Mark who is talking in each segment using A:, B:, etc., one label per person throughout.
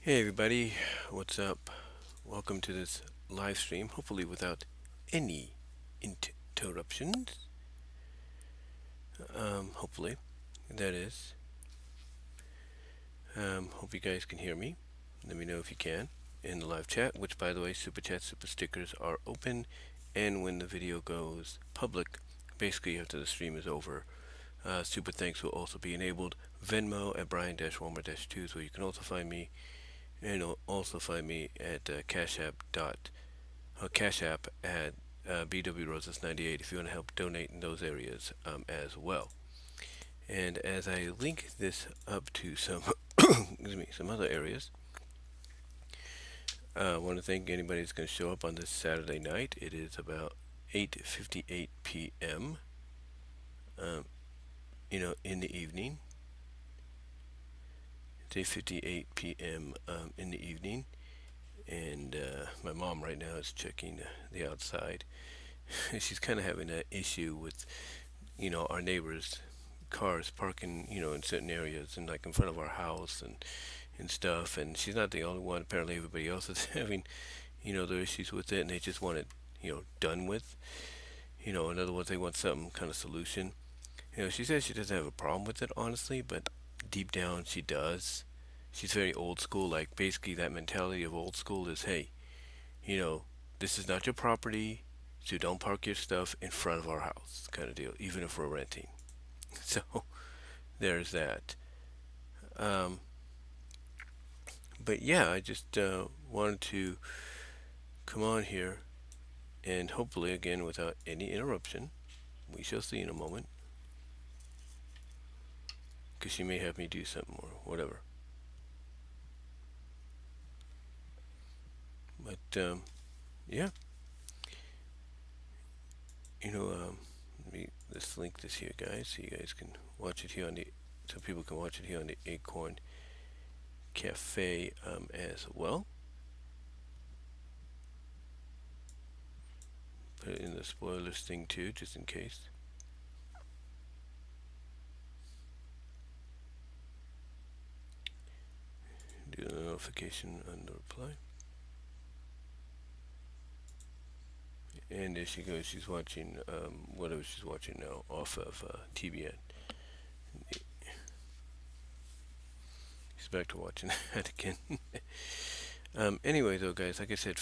A: Hey everybody, what's up? Welcome to this live stream, hopefully without any interruptions. Hopefully, that is. Hope you guys can hear me. Let me know if you can in the live chat, which by the way, super chats, super stickers are open. And when the video goes public, basically after the stream is over, super thanks will also be enabled. Venmo at Brian-Walmer-2 is where you can also find me. And you'll also find me at Cash App at BW Roses 98 if you want to help donate in those areas as well. And as I link this up to some excuse me, some other areas, I want to thank anybody that's going to show up on this Saturday night. It is about 8:58 p.m. Um, in the evening. It's 8:58 p.m. In the evening, and my mom right now is checking the outside. She's kind of having an issue with our neighbors' cars parking in certain areas and like in front of our house and stuff. And she's not the only one. Apparently everybody else is having their issues with it, and they just want it done with. In other words, they want some kind of solution. She says she doesn't have a problem with it, honestly, but deep down she does. She's very old school. Like, basically that mentality of old school is, hey, you know this is not your property, so don't park your stuff in front of our house, kind of deal, even if we're renting. So there's that. um, but yeah, I just wanted to come on here, and hopefully again without any interruption. We shall see in a moment, because she may have me do something or whatever. But yeah, let me let's link this here, guys, so you guys can watch it here on the so people can watch it here on the Acorn Cafe as well. Put it in the spoilers thing too, just in case. Do the notification on the reply. And there she goes. She's watching whatever she's watching now off of TBN. She's back to watching that again. Anyway, though, guys, like I said,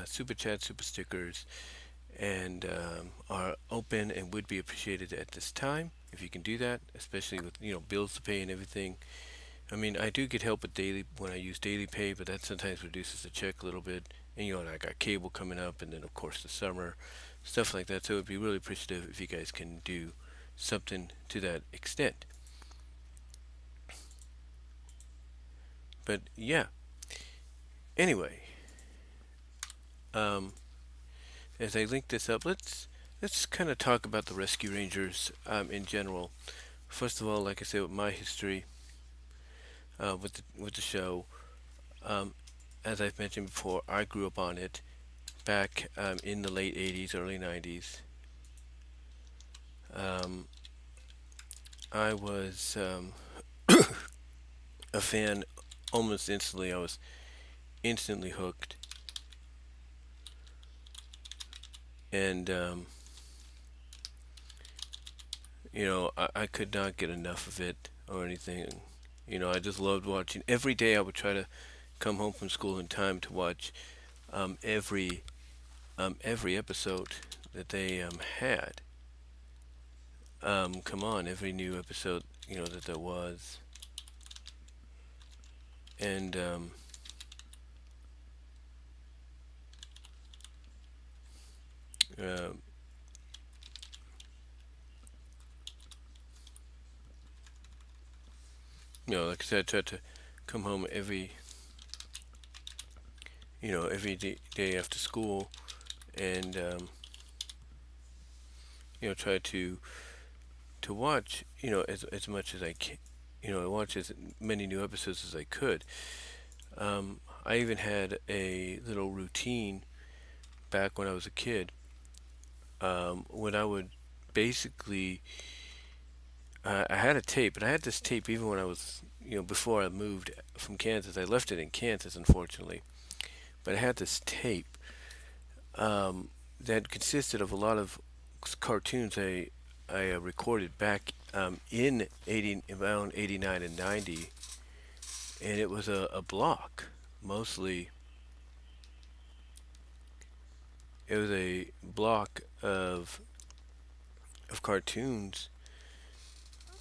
A: super chat, super stickers, and are open and would be appreciated at this time if you can do that, especially with bills to pay and everything. I mean, I do get help with daily when I use daily pay, but that sometimes reduces the check a little bit. And and I got cable coming up, and then of course the summer, stuff like that. So it'd be really appreciative if you guys can do something to that extent. But yeah, anyway, um, as I link this up, let's kind of talk about the Rescue Rangers in general. First of all, like I said, with my history with the show, um, as I've mentioned before, I grew up on it back in the late '80s, early '90s. Um, I was a fan almost instantly. I was instantly hooked, and I could not get enough of it or anything. I just loved watching. Every day I would try to come home from school in time to watch um, every every episode that they had. Come on, every new episode that there was, and uh, like I said, I tried to come home every day after school, and try to watch as much as I can. Watch as many new episodes as I could. I even had a little routine back when I was a kid, when I would basically I had a tape, and I had this tape even when I was before I moved from Kansas. I left it in Kansas, unfortunately, but I had this tape that consisted of a lot of cartoons I recorded back in 80 around 89 and 90, and it was a block mostly. It was a block of cartoons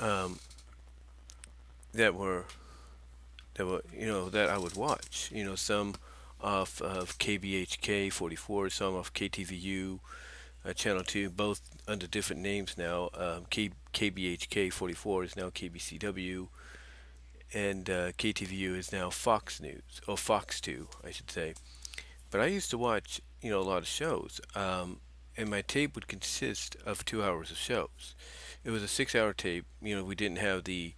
A: um, that were that I would watch. Some off of KBHK 44, some off KTVU Channel 2, both under different names now. KBHK 44 is now KBCW, and KTVU is now Fox News, or Fox 2, I should say. But I used to watch, a lot of shows, and my tape would consist of 2 hours of shows. It was a 6 hour tape. We didn't have the.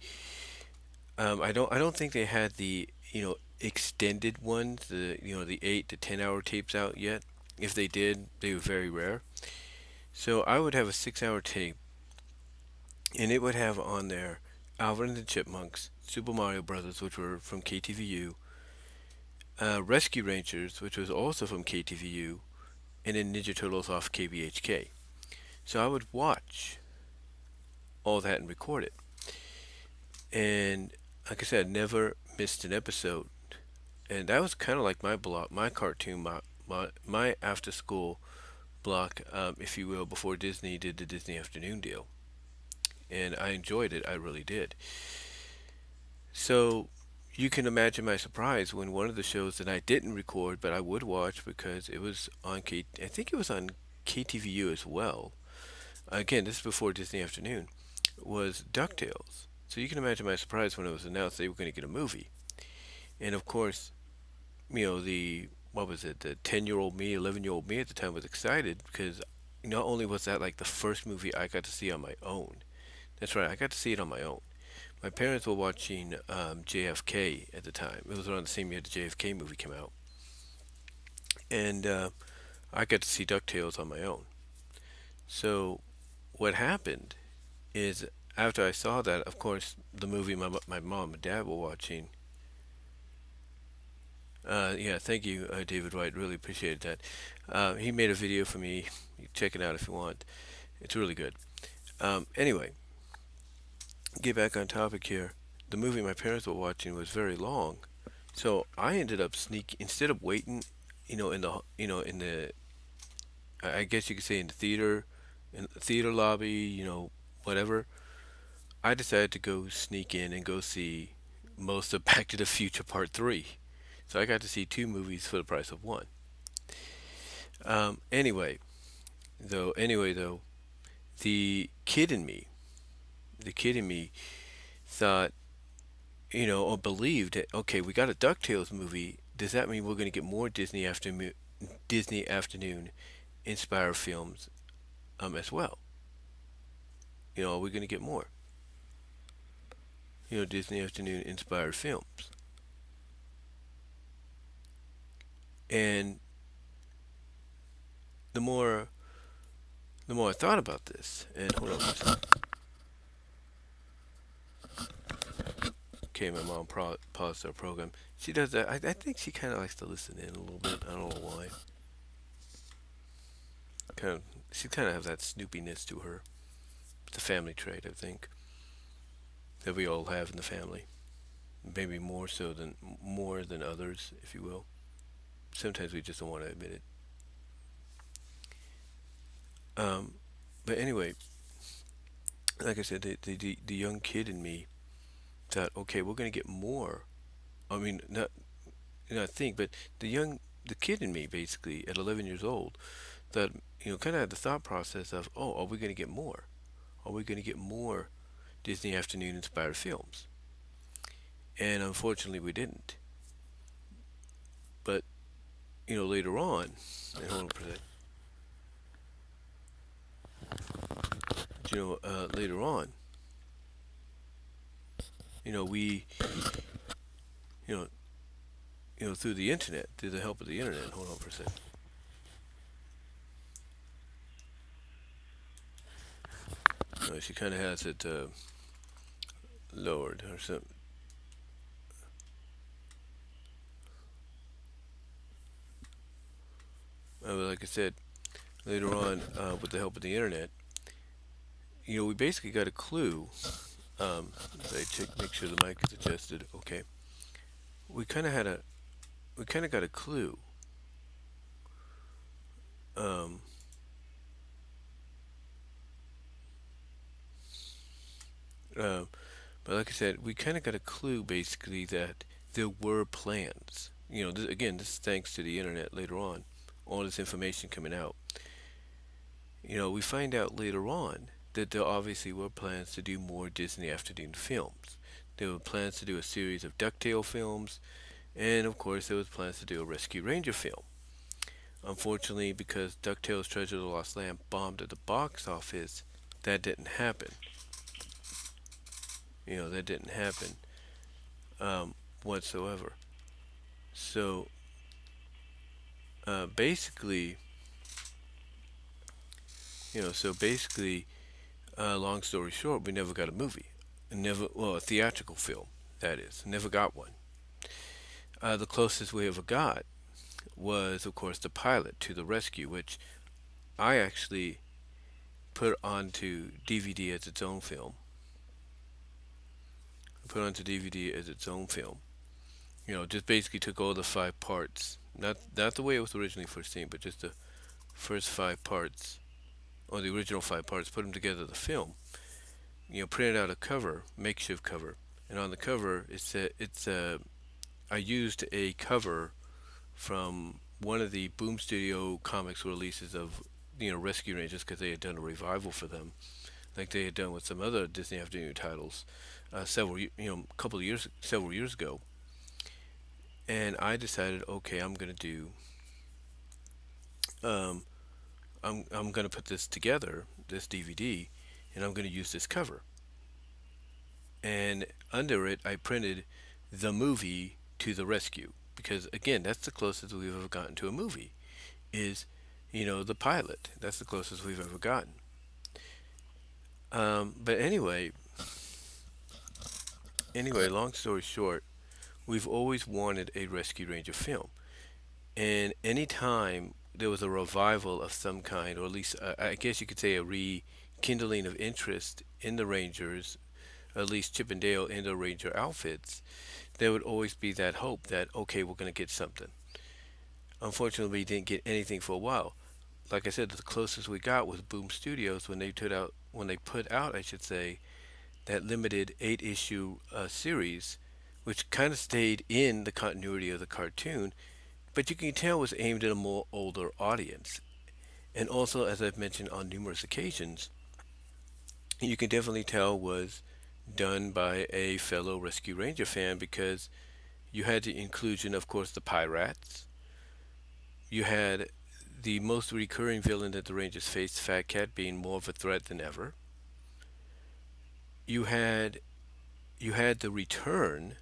A: I don't think they had the extended ones, the 8 to 10 hour tapes out yet. If they did, they were very rare. So I would have a 6 hour tape, and it would have on there Alvin and the Chipmunks, Super Mario Brothers, which were from KTVU, Rescue Rangers, which was also from KTVU, and then Ninja Turtles off KBHK. So I would watch all that and record it. And like I said, never missed an episode. And that was kind of like my block, my cartoon, my after school block, if you will, before Disney did the Disney Afternoon deal. And I enjoyed it, I really did. So you can imagine my surprise when one of the shows that I didn't record, but I would watch because it was on I think it was on KTVU as well. Again, this is before Disney Afternoon. Was DuckTales. So you can imagine my surprise when it was announced they were going to get a movie. And of course, the what was it? The 10-year-old me, 11-year-old me at the time was excited because not only was that like the first movie I got to see on my own. That's right, I got to see it on my own. My parents were watching JFK at the time. It was around the same year the JFK movie came out, and I got to see DuckTales on my own. So what happened is after I saw that, of course, the movie my mom and dad were watching. Yeah, thank you, David White. Really appreciated that. He made a video for me. You check it out if you want. It's really good. Anyway, get back on topic here. The movie my parents were watching was very long, so I ended up sneak instead of waiting, in the in the I guess you could say in the theater lobby, whatever. I decided to go sneak in and go see most of Back to the Future Part 3. So I got to see two movies for the price of one. Anyway, though, the kid in me, the kid in me thought, or believed that, okay, we got a DuckTales movie. Does that mean we're going to get more Disney Afternoon inspired films as well? Are we going to get more? Disney Afternoon inspired films. And the more I thought about this, and hold on a second. Okay, my mom paused our program. She does that. I think she kind of likes to listen in a little bit. I don't know why. She kind of has that snoopiness to her. It's a family trait, I think, that we all have in the family. Maybe more than others, if you will. Sometimes we just don't want to admit it. But anyway, like I said, the young kid in me thought, okay, we're going to get more. I mean, not think, but the kid in me, basically, at 11 years old, thought, kind of had the thought process of, oh, are we going to get more? Are we going to get more Disney Afternoon inspired films? And unfortunately, we didn't. But, later on, and hold on for that. Later on, we, you know, through the internet, through the help of the internet. Hold on for a second. She kind of has it lowered or something. Like I said, later on, with the help of the internet, we basically got a clue. I check, make sure the mic is adjusted. Okay, we kind of had a, we kind of got a clue. Um, uh, but like I said, we kind of got a clue basically that there were plans. Again, this is thanks to the internet later on. All this information coming out. We find out later on that there obviously were plans to do more Disney afternoon films. There were plans to do a series of DuckTale films, and of course, there was plans to do a Rescue Ranger film. Unfortunately, because DuckTales Treasure of the Lost Lamp bombed at the box office, that didn't happen. That didn't happen whatsoever. So basically, long story short, we never got a movie. Never, well, a theatrical film, that is. Never got one. The closest we ever got was, of course, the pilot to The Rescue, which I actually put onto DVD as its own film. Put onto DVD as its own film. Just basically took all the five parts, not the way it was originally first seen, but just the first five parts, or the original five parts, put them together the film. Printed out a cover, makeshift cover, and on the cover I used a cover from one of the Boom Studio Comics releases of Rescue Rangers because they had done a revival for them, like they had done with some other Disney afternoon titles, several years ago. And I decided, okay, um, I'm gonna put this together, this DVD, and I'm gonna use this cover. And under it, I printed the movie to the rescue because again, that's the closest we've ever gotten to a movie. Is the pilot. That's the closest we've ever gotten. But anyway, long story short, we've always wanted a Rescue Ranger film. And anytime there was a revival of some kind, or at least I guess you could say a rekindling of interest in the Rangers, at least Chip and Dale in the Ranger outfits, there would always be that hope that, okay, we're going to get something. Unfortunately, we didn't get anything for a while. Like I said, the closest we got was Boom Studios when they put out, I should say, that limited 8 issue series, which kind of stayed in the continuity of the cartoon, but you can tell was aimed at a more older audience. And also, as I've mentioned on numerous occasions, you can definitely tell was done by a fellow Rescue Ranger fan because you had the inclusion, of course, the pirates. You had the most recurring villain that the Rangers faced, Fat Cat, being more of a threat than ever. You had the return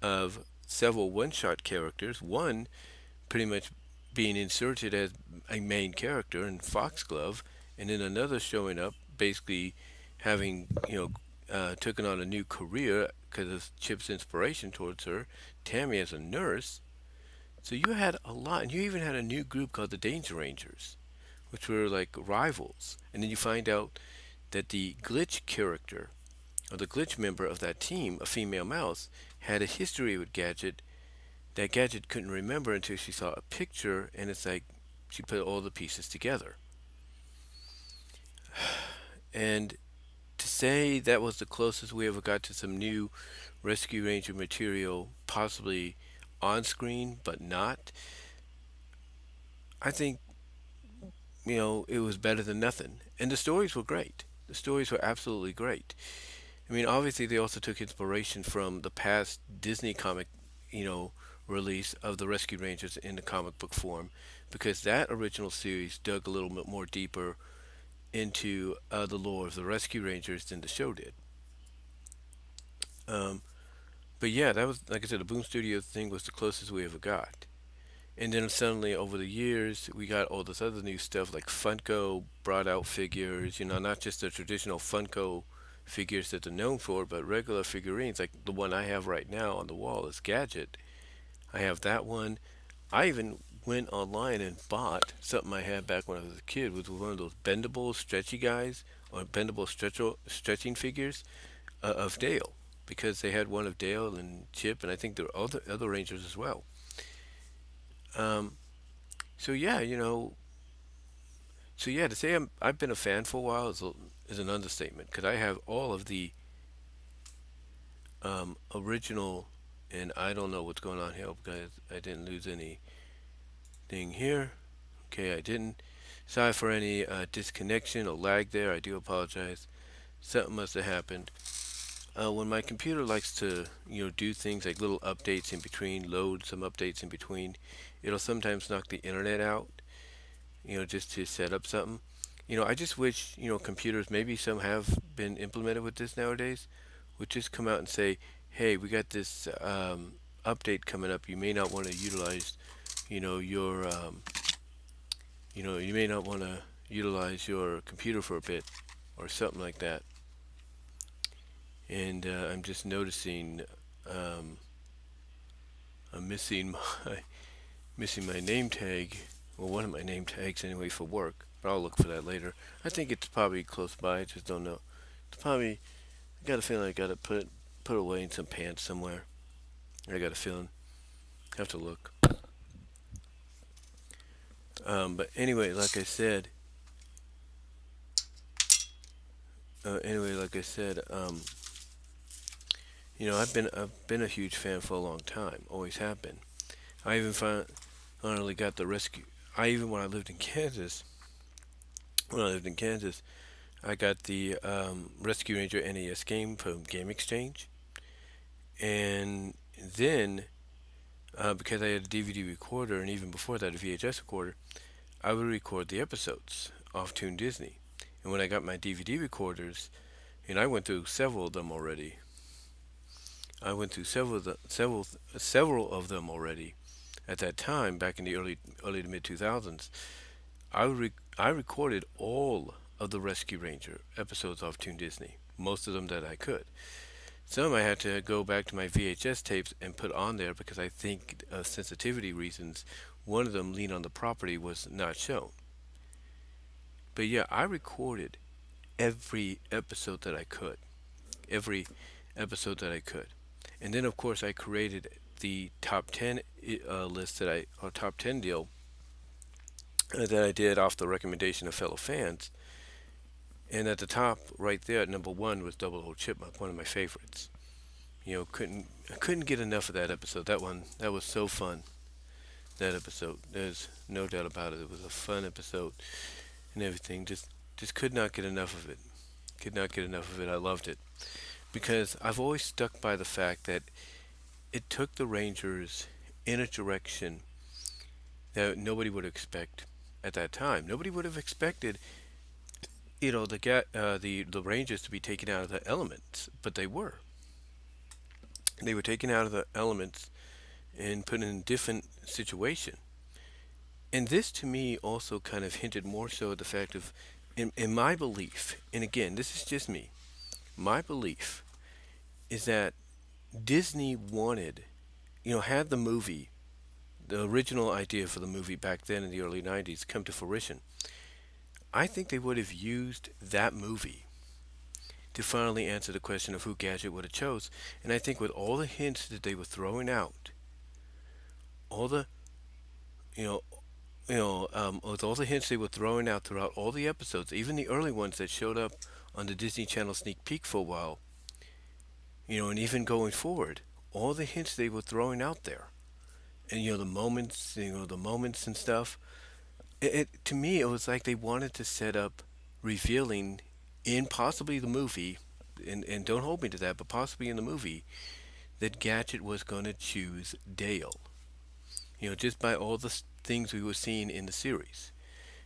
A: of several one-shot characters. One pretty much being inserted as a main character in Foxglove, and then another showing up, basically having taken on a new career because of Chip's inspiration towards her, Tammy as a nurse. So you had a lot, and you even had a new group called the Danger Rangers, which were like rivals. And then you find out that the glitch character, or the glitch member of that team, a female mouse, had a history with Gadget that Gadget couldn't remember until she saw a picture, and it's like she put all the pieces together. And to say that was the closest we ever got to some new Rescue Ranger material, possibly on screen, but not, I think, it was better than nothing. And the stories were great. The stories were absolutely great. I mean, obviously, they also took inspiration from the past Disney comic, you know, release of the Rescue Rangers in the comic book form, because that original series dug a little bit more deeper into the lore of the Rescue Rangers than the show did. Um, but yeah, that was, like I said, the Boom Studios thing was the closest we ever got. And then suddenly, over the years, we got all this other new stuff like Funko brought out figures, not just the traditional Funko figures that they're known for, but regular figurines. Like the one I have right now on the wall is Gadget. I have that one. I even went online and bought something I had back when I was a kid, was one of those bendable, stretchy guys or bendable stretching figures of Dale, because they had one of Dale and Chip, and I think there were other Rangers as well. Um, so yeah, to say I've been a fan for a while is an understatement, because I have all of the original, and I don't know what's going on here because I didn't lose anything here. Okay, I didn't. Sorry for any disconnection or lag there. I do apologize. Something must have happened. When my computer likes to, do things like little updates in between, load some updates in between, it'll sometimes knock the internet out, just to set up something. I just wish, computers, maybe some have been implemented with this nowadays, would just come out and say, hey, we got this update coming up. You may not want to utilize, your, you may not want to utilize your computer for a bit or something like that. And I'm just noticing um, I'm missing my missing my name tag, well, one of my name tags anyway for work. But I'll look for that later. I think it's probably close by. I just don't know. It's probably. I got a feeling I got to put away in some pants somewhere. I got a feeling. Have to look. But anyway, like I said. I've been a huge fan for a long time. Always have been. I even finally got the rescue. I even when I lived in Kansas. When I lived in Kansas, I got the Rescue Ranger NES game from Game Exchange, and then because I had a DVD recorder, and even before that a VHS recorder, I would record the episodes off Toon Disney. And when I got my DVD recorders, and I went through several of them already. I went through several of them already. At that time, back in the early to mid 2000s, I recorded all of the Rescue Ranger episodes off Toon Disney, most of them that I could. Some I had to go back to my VHS tapes and put on there because I think of sensitivity reasons, one of them, Lean on the Property, was not shown. But yeah, I recorded every episode that I could. Every episode that I could. And then, of course, I created the top 10 list or top 10 deal that I did off the recommendation of fellow fans. And at the top, right there, at number one, was Double O Chipmunk, one of my favorites. I couldn't get enough of that episode. That was so fun. That episode, there's no doubt about it. It was a fun episode and everything. Just could not get enough of it. Could not get enough of it. I loved it because I've always stuck by the fact that it took the Rangers in a direction that nobody would expect at that time. Nobody would have expected, the Rangers to be taken out of the elements, but they were. They were taken out of the elements and put in a different situation. And this to me also kind of hinted more so at the fact of, in my belief, and again, this is just me, my belief is that Disney wanted, had the movie, the original idea for the movie back then in the early 90s come to fruition. I think they would have used that movie to finally answer the question of who Gadget would have chose. And I think with all the hints that they were throwing out, all the, you know, with all the hints they were throwing out throughout all the episodes, even the early ones that showed up on the Disney Channel sneak peek for a while, and even going forward, all the hints they were throwing out there, and the moments and stuff. To me, it was like they wanted to set up revealing in possibly the movie, and don't hold me to that, but possibly in the movie, that Gadget was going to choose Dale. Just by all the things we were seeing in the series.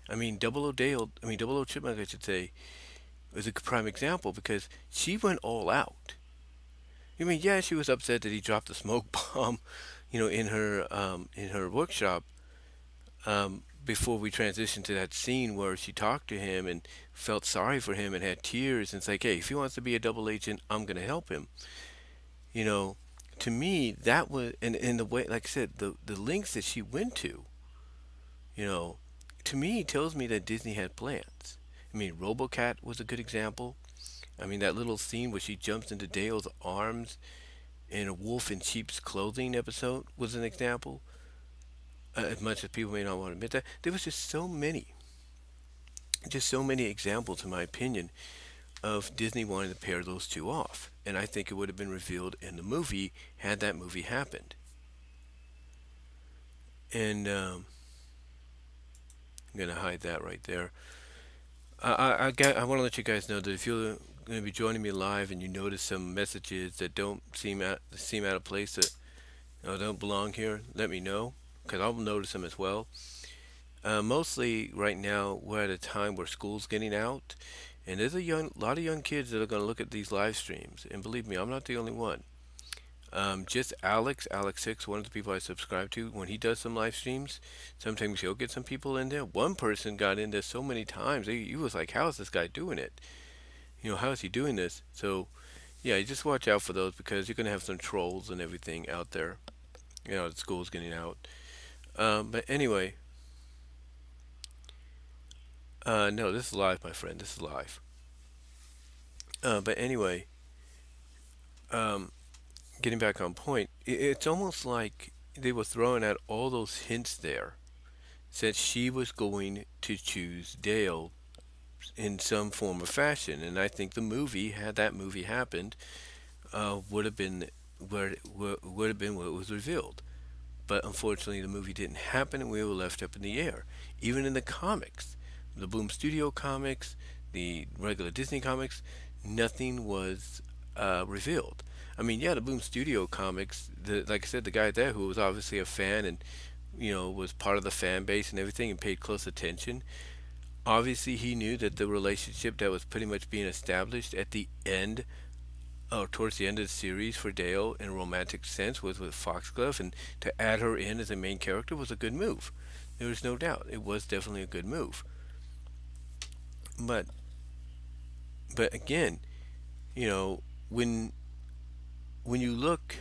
A: Double O Chipmunk, I should say, was a prime example because she went all out. Yeah, she was upset that he dropped the smoke bomb, in her workshop, before we transitioned to that scene where she talked to him and felt sorry for him and had tears and it's like, hey, if he wants to be a double agent, I'm gonna help him. You know, to me that was and the way, like I said, the links that she went to you know, to me, it tells me that Disney had plans. I mean, RoboCat was a good example. I mean, that little scene where she jumps into Dale's arms in a wolf in sheep's clothing episode was an example. As much as people may not want to admit that, there was just so many examples, in my opinion, of Disney wanting to pair those two off. And I think it would have been revealed in the movie had that movie happened. And I'm gonna hide that right there. I want to let you guys know that if you're going to be joining me live and you notice some messages that don't seem out of place, that don't belong here, let me know because I'll notice them as well. Mostly right now we're at a time where school's getting out, and there's lot of young kids that are going to look at these live streams. And believe me, I'm not the only one. Just Alex Six, one of the people I subscribe to, when he does some live streams, sometimes he'll get some people in there. One person got in there so many times, he was like, "How is this guy doing it? How is he doing this?" So, yeah, you just watch out for those because you're gonna have some trolls and everything out there. The school's getting out. But anyway, no, this is live, my friend. This is live. But anyway, um, getting back on point, it's almost like they were throwing out all those hints there that she was going to choose Dale in some form or fashion. And I think the movie, had that movie happened, would have been would have been what was revealed. But unfortunately, the movie didn't happen, and we were left up in the air. Even in the comics, the Boom Studio comics, the regular Disney comics, nothing was revealed. I mean, yeah, the Boom Studio comics, like I said, the guy there who was obviously a fan and was part of the fan base and everything and paid close attention. Obviously, he knew that the relationship that was pretty much being established at the end, or towards the end of the series for Dale in a romantic sense, was with Foxglove, and to add her in as a main character was a good move. There was no doubt. It was definitely a good move. But again, you know, when you look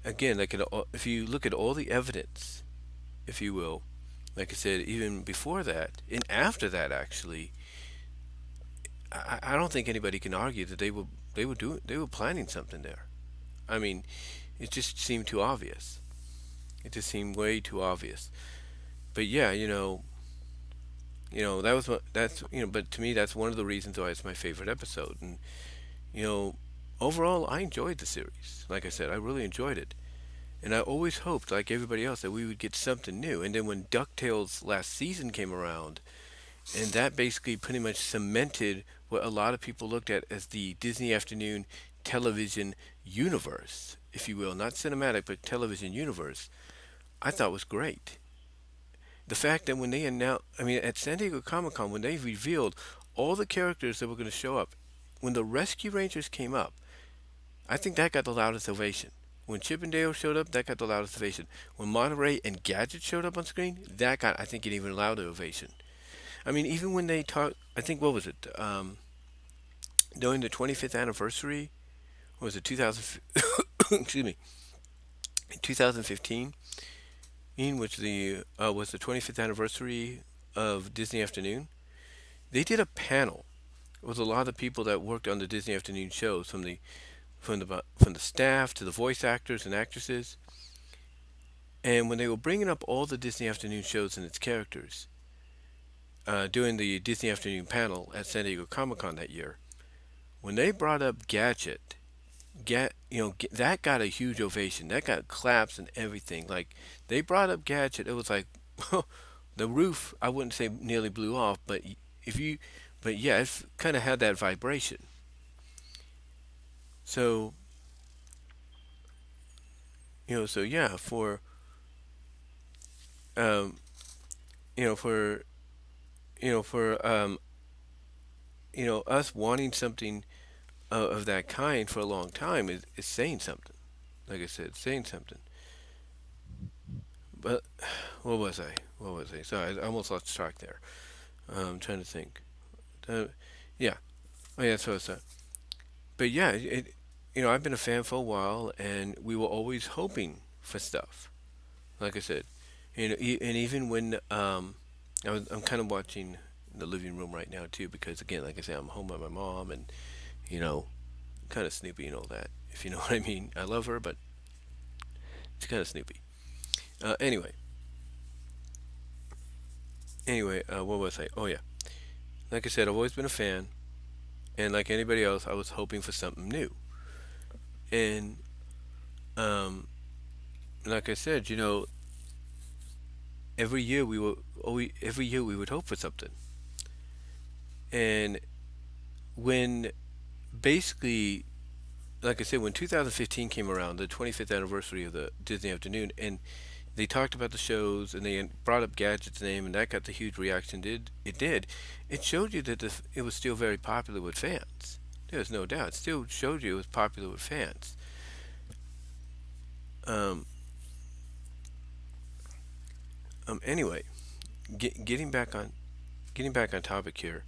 A: again, if you look at all the evidence, if you will, like I said, even before that and after that, actually, I don't think anybody can argue that they were planning something there. I mean, it just seemed too obvious. It just seemed way too obvious. But yeah, that was that's But to me, that's one of the reasons why it's my favorite episode. And you know, overall, I enjoyed the series. Like I said, I really enjoyed it. And I always hoped, like everybody else, that we would get something new. And then when DuckTales last season came around, and that basically pretty much cemented what a lot of people looked at as the Disney afternoon television universe, if you will, not cinematic, but television universe, I thought was great. The fact that when they announced, I mean, at San Diego Comic Con, when they revealed all the characters that were going to show up, when the Rescue Rangers came up, I think that got the loudest ovation. When Chip and Dale showed up, that got the loudest ovation. When Monterey and Gadget showed up on screen, that got, I think, an even louder ovation. I mean, even when they talked, I think, what was it? During the 25th anniversary, or was it 2000? Excuse me, 2015, in which the was the 25th anniversary of Disney Afternoon. They did a panel with a lot of people that worked on the Disney Afternoon shows, from the staff to the voice actors and actresses. And when they were bringing up all the Disney Afternoon shows and its characters during the Disney Afternoon panel at San Diego Comic Con that year, when they brought up Gadget, that got a huge ovation. That got claps and everything. Like they brought up Gadget, it was like the roof. I wouldn't say nearly blew off, if you, but yeah, it's kind of had that vibration. So so yeah, um, you know, for for us wanting something of that kind for a long time is saying something. Like I said, saying something. But what was I? What was I? Sorry, I almost lost track there. I'm trying to think. Uh, yeah. Oh yeah, so but yeah, I've been a fan for a while, and we were always hoping for stuff. Like I said, And even when I'm kind of watching the living room right now too, because again, like I said, I'm home with my mom, and you know, kind of snoopy and all that. If you know what I mean. I love her, but it's kind of snoopy. Anyway, what was I? Oh yeah, like I said, I've always been a fan, and like anybody else, I was hoping for something new. And like I said, every year we would hope for something. And when basically, like I said, when 2015 came around, the 25th anniversary of the Disney Afternoon, and they talked about the shows, and they brought up Gadget's name, and that got the huge reaction. It showed you that it was still very popular with fans. There's no doubt. It still showed you it was popular with fans. Um, anyway, getting back on topic here,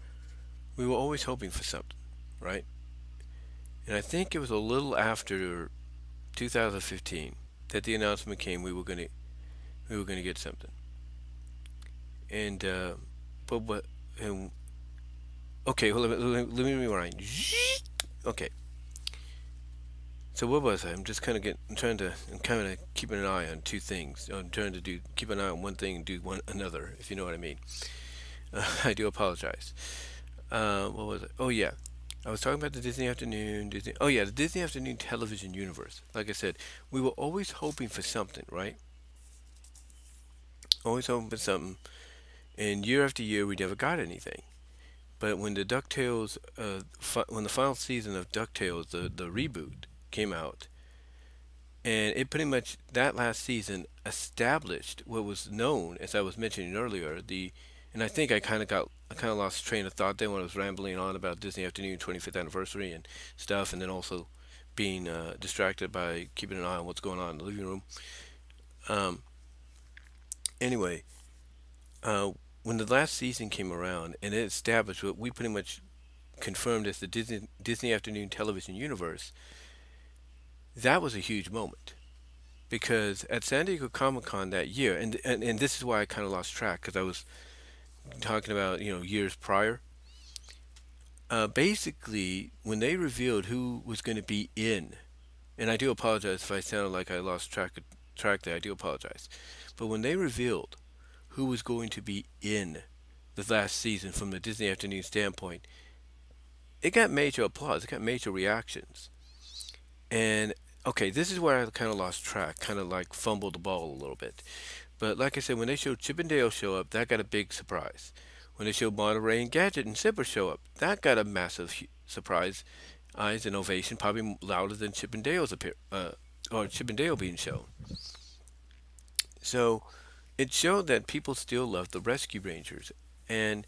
A: we were always hoping for something, right? And I think it was a little after 2015 that the announcement came we were gonna get something. And but and okay, well, let me rewind. Okay, so what was I? I'm kind of keeping an eye on two things. I'm trying to keep an eye on one thing and do one another, if you know what I mean. I do apologize. What was it? Oh yeah, I was talking about the Disney Afternoon. Oh yeah, the Disney Afternoon television universe. Like I said, we were always hoping for something, right? Always hoping for something, and year after year we never got anything. But when when the final season of DuckTales, the reboot came out, and it pretty much that last season established what was known, as I was mentioning earlier, and I think I kind of lost train of thought then when I was rambling on about Disney Afternoon 25th anniversary and stuff, and then also being distracted by keeping an eye on what's going on in the living room. Um, anyway, uh, when the last season came around and it established what we pretty much confirmed as the Disney Afternoon television universe, that was a huge moment because at San Diego Comic Con that year, and this is why I kind of lost track because I was talking about years prior. Basically, when they revealed who was going to be in, and I do apologize if I sounded like I lost track there. I do apologize, but when they revealed who was going to be in the last season from the Disney Afternoon standpoint, it got major applause. It got major reactions. And okay, this is where I kind of lost track, kind of like fumbled the ball a little bit. But like I said, when they showed Chip and Dale show up, that got a big surprise. When they showed Monterey and Gadget and Zipper show up, that got a massive surprise, eyes and ovation, probably louder than Chip and Dale's or Chip and Dale being shown. So it showed that people still love the Rescue Rangers. And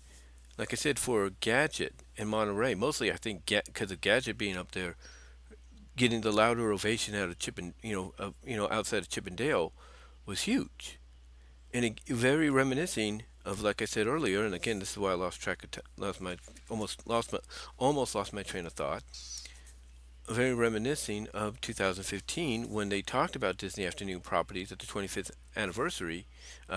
A: like I said, for Gadget and Monterey, mostly I think because of Gadget being up there, getting the louder ovation out of Chip and outside of Chip and Dale was huge, and very reminiscing of like I said earlier. And again, this is why I lost track of lost my almost lost my train of thought. Very reminiscing of 2015 when they talked about Disney Afternoon properties at the 25th anniversary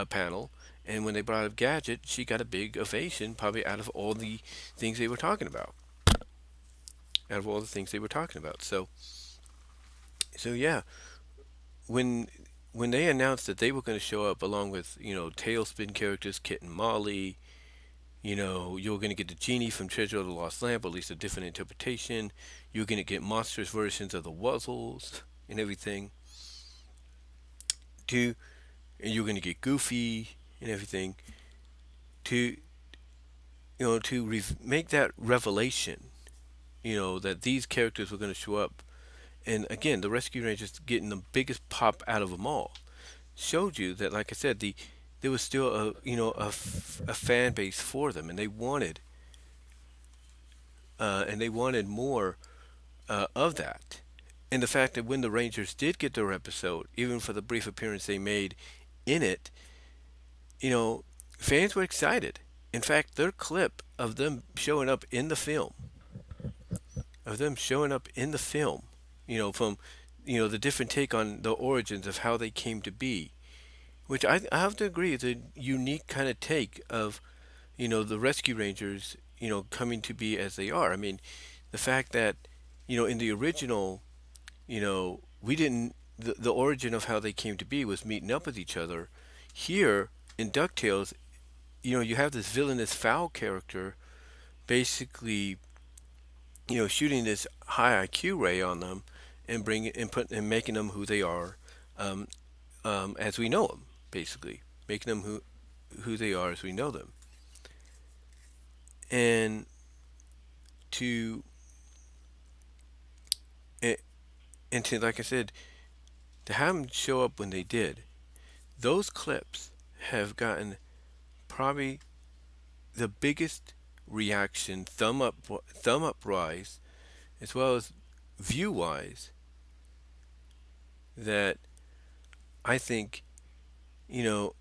A: panel, and when they brought up Gadget, she got a big ovation, probably out of all the things they were talking about. Out of all the things they were talking about, so yeah, when they announced that they were going to show up along with Tailspin characters, Kit and Molly, you were going to get the genie from Treasure of the Lost Lamp, or at least a different interpretation. You were going to get monstrous versions of the Wuzzles and everything. To and you were going to get Goofy and everything. To make that revelation, that these characters were going to show up, and again, the Rescue Rangers getting the biggest pop out of them all showed you that, like I said, there was still a fan base for them, and they wanted more of that. And the fact that when the Rangers did get their episode, even for the brief appearance they made in it, you know, fans were excited. In fact, their clip of them showing up in the film, from the different take on the origins of how they came to be, which I have to agree is a unique kind of take of the rescue rangers coming to be as they are. I mean, the fact that in the original we didn't the origin of how they came to be was meeting up with each other. Here in DuckTales, you have this villainous foul character basically shooting this high IQ ray on them and bringing and put and making them who they are, um, as we know them, basically making them who they are as we know them. And to and, and to like I said, to have them show up when they did, those clips have gotten probably the biggest reaction, thumb up rise, as well as view wise, that I think you know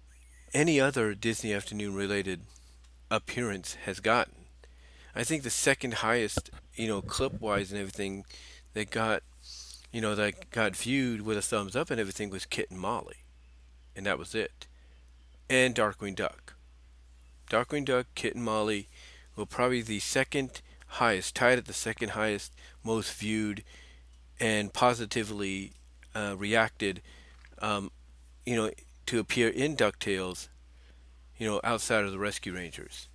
A: any other Disney Afternoon related appearance has gotten. I think the second highest, clip wise and everything that got viewed with a thumbs up and everything was Kit and Molly, and that was it. And Darkwing Duck. Darkwing Duck, Kit and Molly were probably the second highest, tied at the second highest, most viewed and positively reacted, um, you know, to appear in DuckTales, outside of the Rescue Rangers.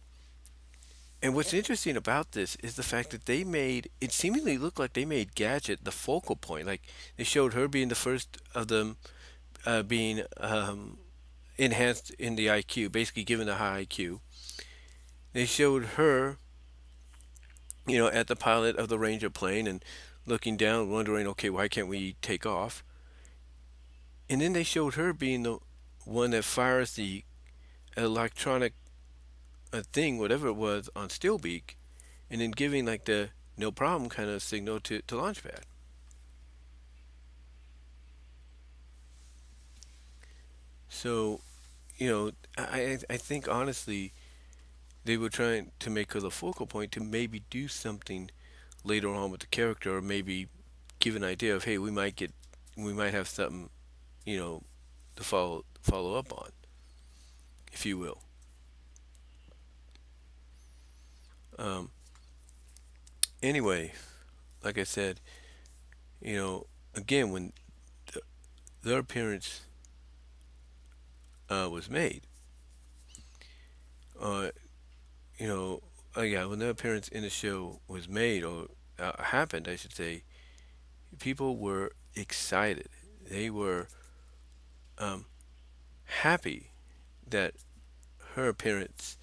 A: And what's interesting about this is the fact that they made it seemingly look like they made Gadget the focal point. Like they showed her being the first of them being enhanced in the IQ, basically given a high IQ. They showed her, at the pilot of the Ranger plane and looking down, wondering, okay, why can't we take off? And then they showed her being the one that fires the electronic thing, whatever it was, on Steelbeak, and then giving like the no problem kind of signal to Launchpad. So, I think honestly they were trying to make her the focal point to maybe do something later on with the character, or maybe give an idea of, hey, we might have something, you know, to follow up on, if you will. Um, anyway, like I said, again, when their appearance was made, uh, you know, yeah, when their appearance in the show was made or happened, I should say, people were excited. They were um, happy that her appearance,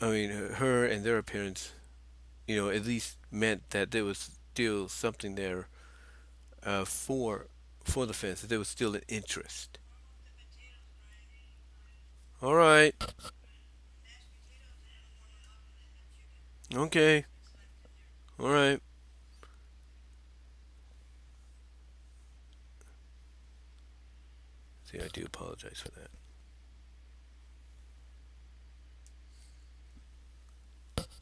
A: I mean, her and their appearance, at least meant that there was still something there for the fans. That there was still an interest. All right, okay, all right. See, I do apologize for that.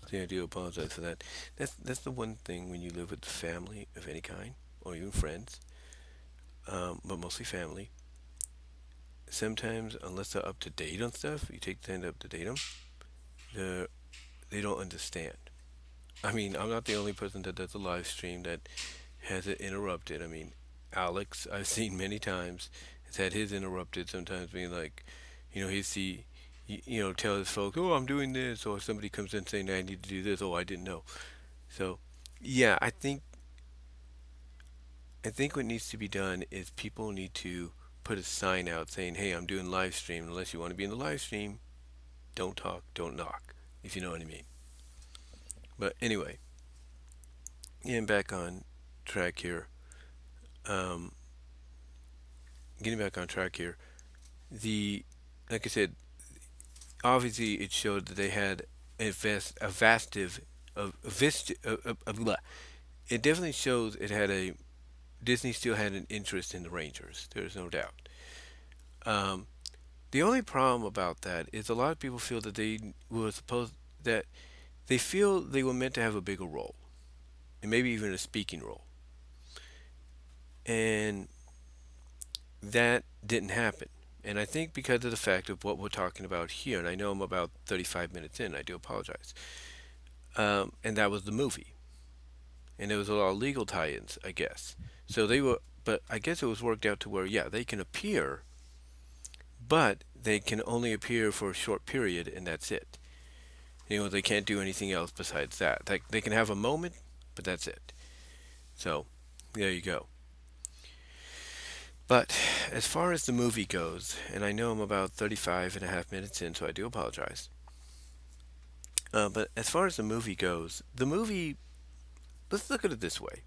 A: See, I do apologize for that. That's the one thing when you live with family of any kind, or even friends, but mostly family. Sometimes, unless they're up to date on stuff, you take the time to up to date them. They they don't understand. I mean, I'm not the only person that does a live stream that has it interrupted. I mean, Alex, I've seen many times, has had his interrupted. Sometimes being like, he'd see, tell his folks, "Oh, I'm doing this," or somebody comes in saying, "I need to do this." Oh, I didn't know. So, yeah, I think what needs to be done is people need to put a sign out saying, "Hey, I'm doing live stream. Unless you want to be in the live stream, don't talk, don't knock." If you know what I mean. But anyway, getting back on track here. Um, getting back on track here. The Like I said, obviously it showed that they had a vastive a vist of blah. It definitely shows it had a Disney still had an interest in the Rangers. There's no doubt. Um, the only problem about that is a lot of people feel that that they feel they were meant to have a bigger role and maybe even a speaking role, and that didn't happen. And I think because of the fact of what we're talking about here, and I know I'm about 35 minutes in, I do apologize. And that was the movie. And there was a lot of legal tie ins, I guess. So they were, but I guess it was worked out to where, yeah, they can appear, but they can only appear for a short period, and that's it. They can't do anything else besides that. They can have a moment, but that's it. So, there you go. But as far as the movie goes, and I know I'm about 35 and a half minutes in, so I do apologize. But as far as the movie goes, the movie, let's look at it this way.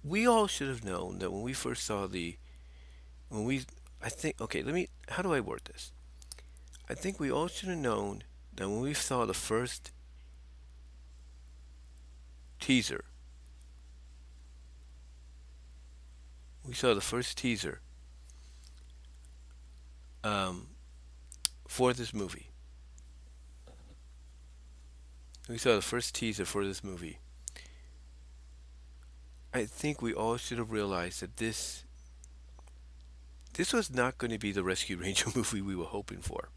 A: We all should have known that when we first saw when we, I think, okay, how do I word this? I think we all should have known that when we saw the first teaser, we saw the first teaser um, for this movie. We saw the first teaser for this movie. I think we all should have realized that this was not going to be the Rescue Ranger movie we were hoping for.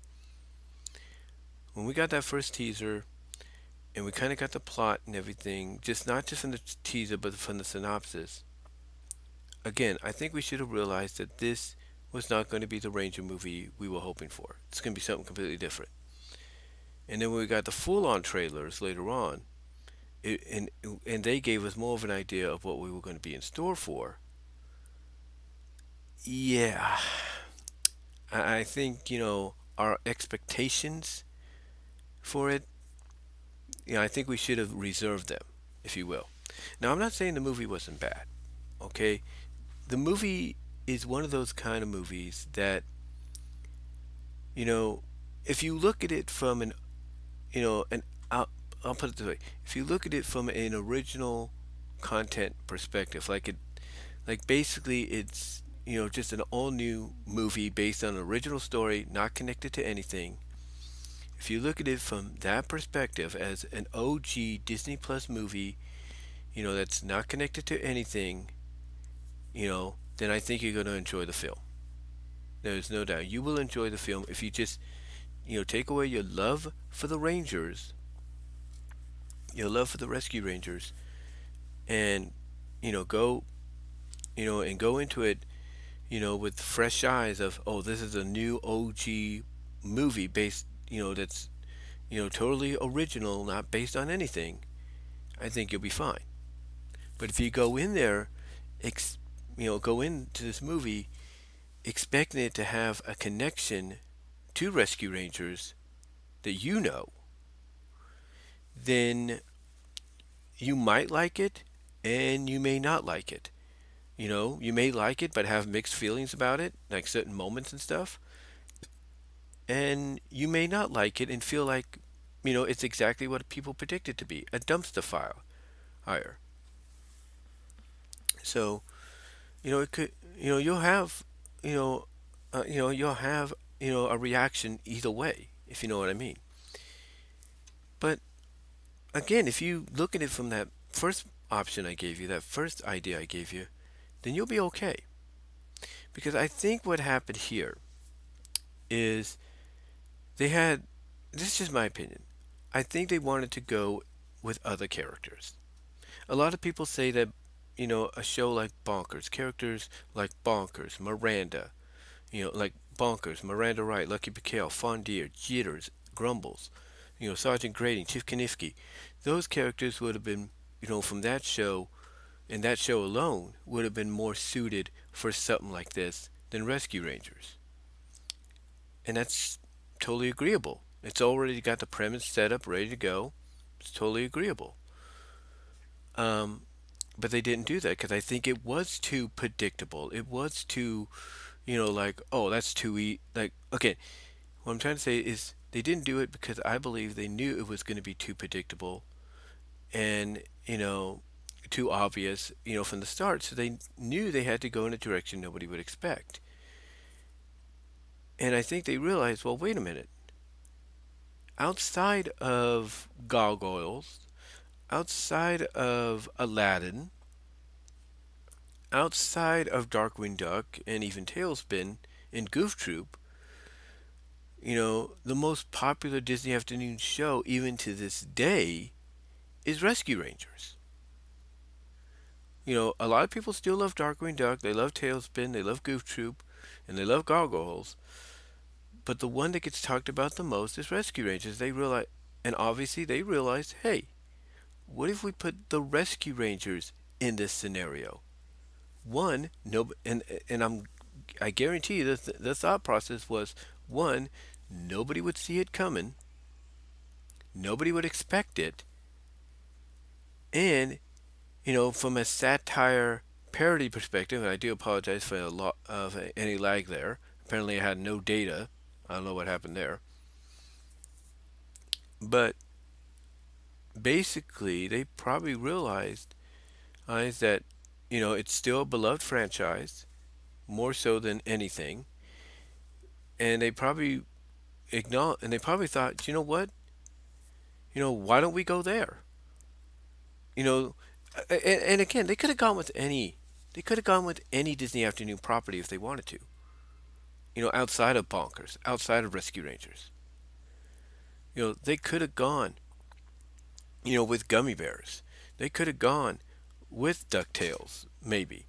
A: When we got that first teaser, and we kind of got the plot and everything, just not just from the teaser, but from the synopsis. Again, I think we should have realized that this was not going to be the Ranger movie we were hoping for. It's going to be something completely different. And then when we got the full-on trailers later on, it, and they gave us more of an idea of what we were going to be in store for. Yeah, I think our expectations for it. I think we should have reserved them, if you will. Now, I'm not saying the movie wasn't bad. Okay, the movie is one of those kind of movies that you know, if you look at it from an an I'll put it this way: if you look at it from an original content perspective, like basically it's just an all new movie based on an original story, not connected to anything. If you look at it from that perspective as an OG Disney Plus movie, that's not connected to anything, then I think you're going to enjoy the film. There's no doubt. You will enjoy the film if you just, take away your love for the Rangers, your love for the Rescue Rangers, and, go, and go into it, with fresh eyes of, oh, this is a new OG movie based, that's, totally original, not based on anything. I think you'll be fine. But if you go in there, go into this movie expecting it to have a connection to Rescue Rangers that then you might like it and you may not like it. You may like it but have mixed feelings about it, like certain moments and stuff. And you may not like it and feel like, it's exactly what people predict it to be, a dumpster fire hire. So, it could, you know, you'll have, a reaction either way, if you know what I mean. But again, if you look at it from that first option I gave you, that first idea I gave you, then you'll be okay. Because I think what happened here is they had, this is just my opinion, I think they wanted to go with other characters. A lot of people say that, a show like Bonkers, characters like Bonkers, Miranda, like Bonkers, Miranda Wright, Lucky Bacale, Fondier, Jitters, Grumbles, Sergeant Grading, Chief Kanifsky, those characters would have been, from that show, and that show alone would have been more suited for something like this than Rescue Rangers. And that's totally agreeable. It's already got the premise set up, ready to go. It's totally agreeable. Um, but they didn't do that because I think it was too predictable. It was too, like, oh, that's too like, okay. What I'm trying to say is they didn't do it because I believe they knew it was going to be too predictable and, too obvious, from the start. So they knew they had to go in a direction nobody would expect. And I think they realized, well, wait a minute. Outside of Gargoyles, outside of Aladdin, outside of Darkwing Duck and even Tailspin and Goof Troop, the most popular Disney afternoon show, even to this day, is Rescue Rangers. A lot of people still love Darkwing Duck, they love Tailspin, they love Goof Troop, and they love Gargoyles, but the one that gets talked about the most is Rescue Rangers. And obviously they realized, hey, what if we put the Rescue Rangers in this scenario? One, no, and I guarantee you the thought process was one, nobody would see it coming, nobody would expect it, and from a satire parody perspective, and I do apologize for a lot of any lag there. Apparently, I had no data. I don't know what happened there, but basically, they probably realized that it's still a beloved franchise, more so than anything, and they probably thought, you know what, why don't we go there? You know, and again, they could have gone with any Disney Afternoon property if they wanted to. Outside of Bonkers, outside of Rescue Rangers. They could have gone, with Gummy Bears. They could have gone with DuckTales, maybe.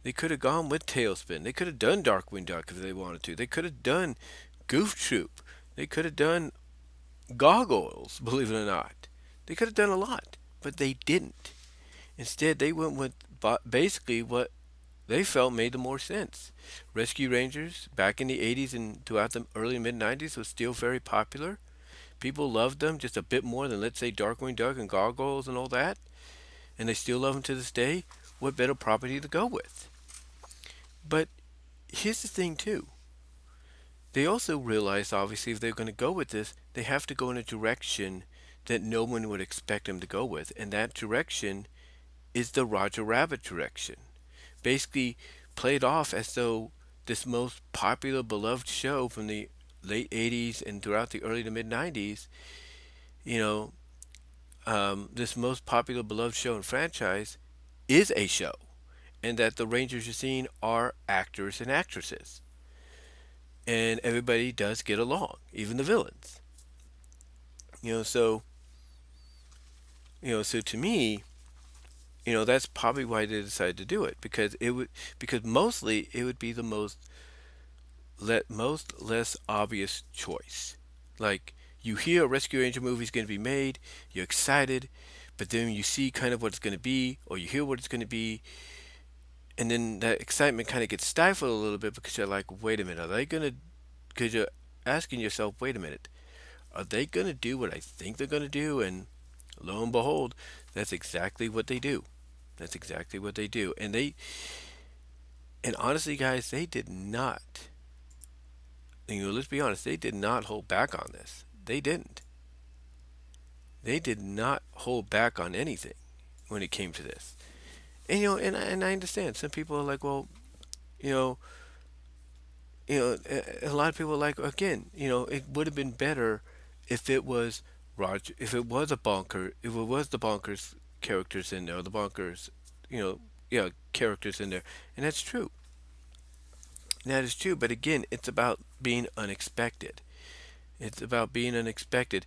A: They could have gone with Tailspin. They could have done Darkwing Duck if they wanted to. They could have done Goof Troop. They could have done Gargoyles, believe it or not. They could have done a lot, but they didn't. Instead, they went with basically what they felt made the more sense. Rescue Rangers back in the 80s and throughout the early mid 90s was still very popular. People loved them just a bit more than, let's say, Darkwing Duck and Gargoyles and all that. And they still love them to this day. What better property to go with? But here's the thing, too. They also realized, obviously, if they're going to go with this, they have to go in a direction that no one would expect them to go with. And that direction is the Roger Rabbit direction. Basically, played off as though this most popular, beloved show from the late 80s and throughout the early to mid 90s, you know, this most popular, beloved show and franchise is a show. And that the Rangers you're seeing are actors and actresses. And everybody does get along, even the villains. So so to me, that's probably why they decided to do it, because mostly it would be the most less obvious choice. Like, you hear a Rescue Ranger movie is going to be made, you're excited, but then you see kind of what it's going to be, or you hear what it's going to be, and then that excitement kind of gets stifled a little bit because you're like, wait a minute, are they going to? Because you're asking yourself, wait a minute, are they going to do what I think they're going to do? And lo and behold, that's exactly what they do. That's exactly what they do. And honestly, guys, they did not. Let's be honest, they did not hold back on this. They didn't. They did not hold back on anything when it came to this. And and I understand. Some people are like, well, you know, a lot of people are like, again, it would have been better if it was if it was if it was the Bonkers characters in there, or the Bonkers, characters in there, and that's true. That is true, but again, it's about being unexpected. It's about being unexpected.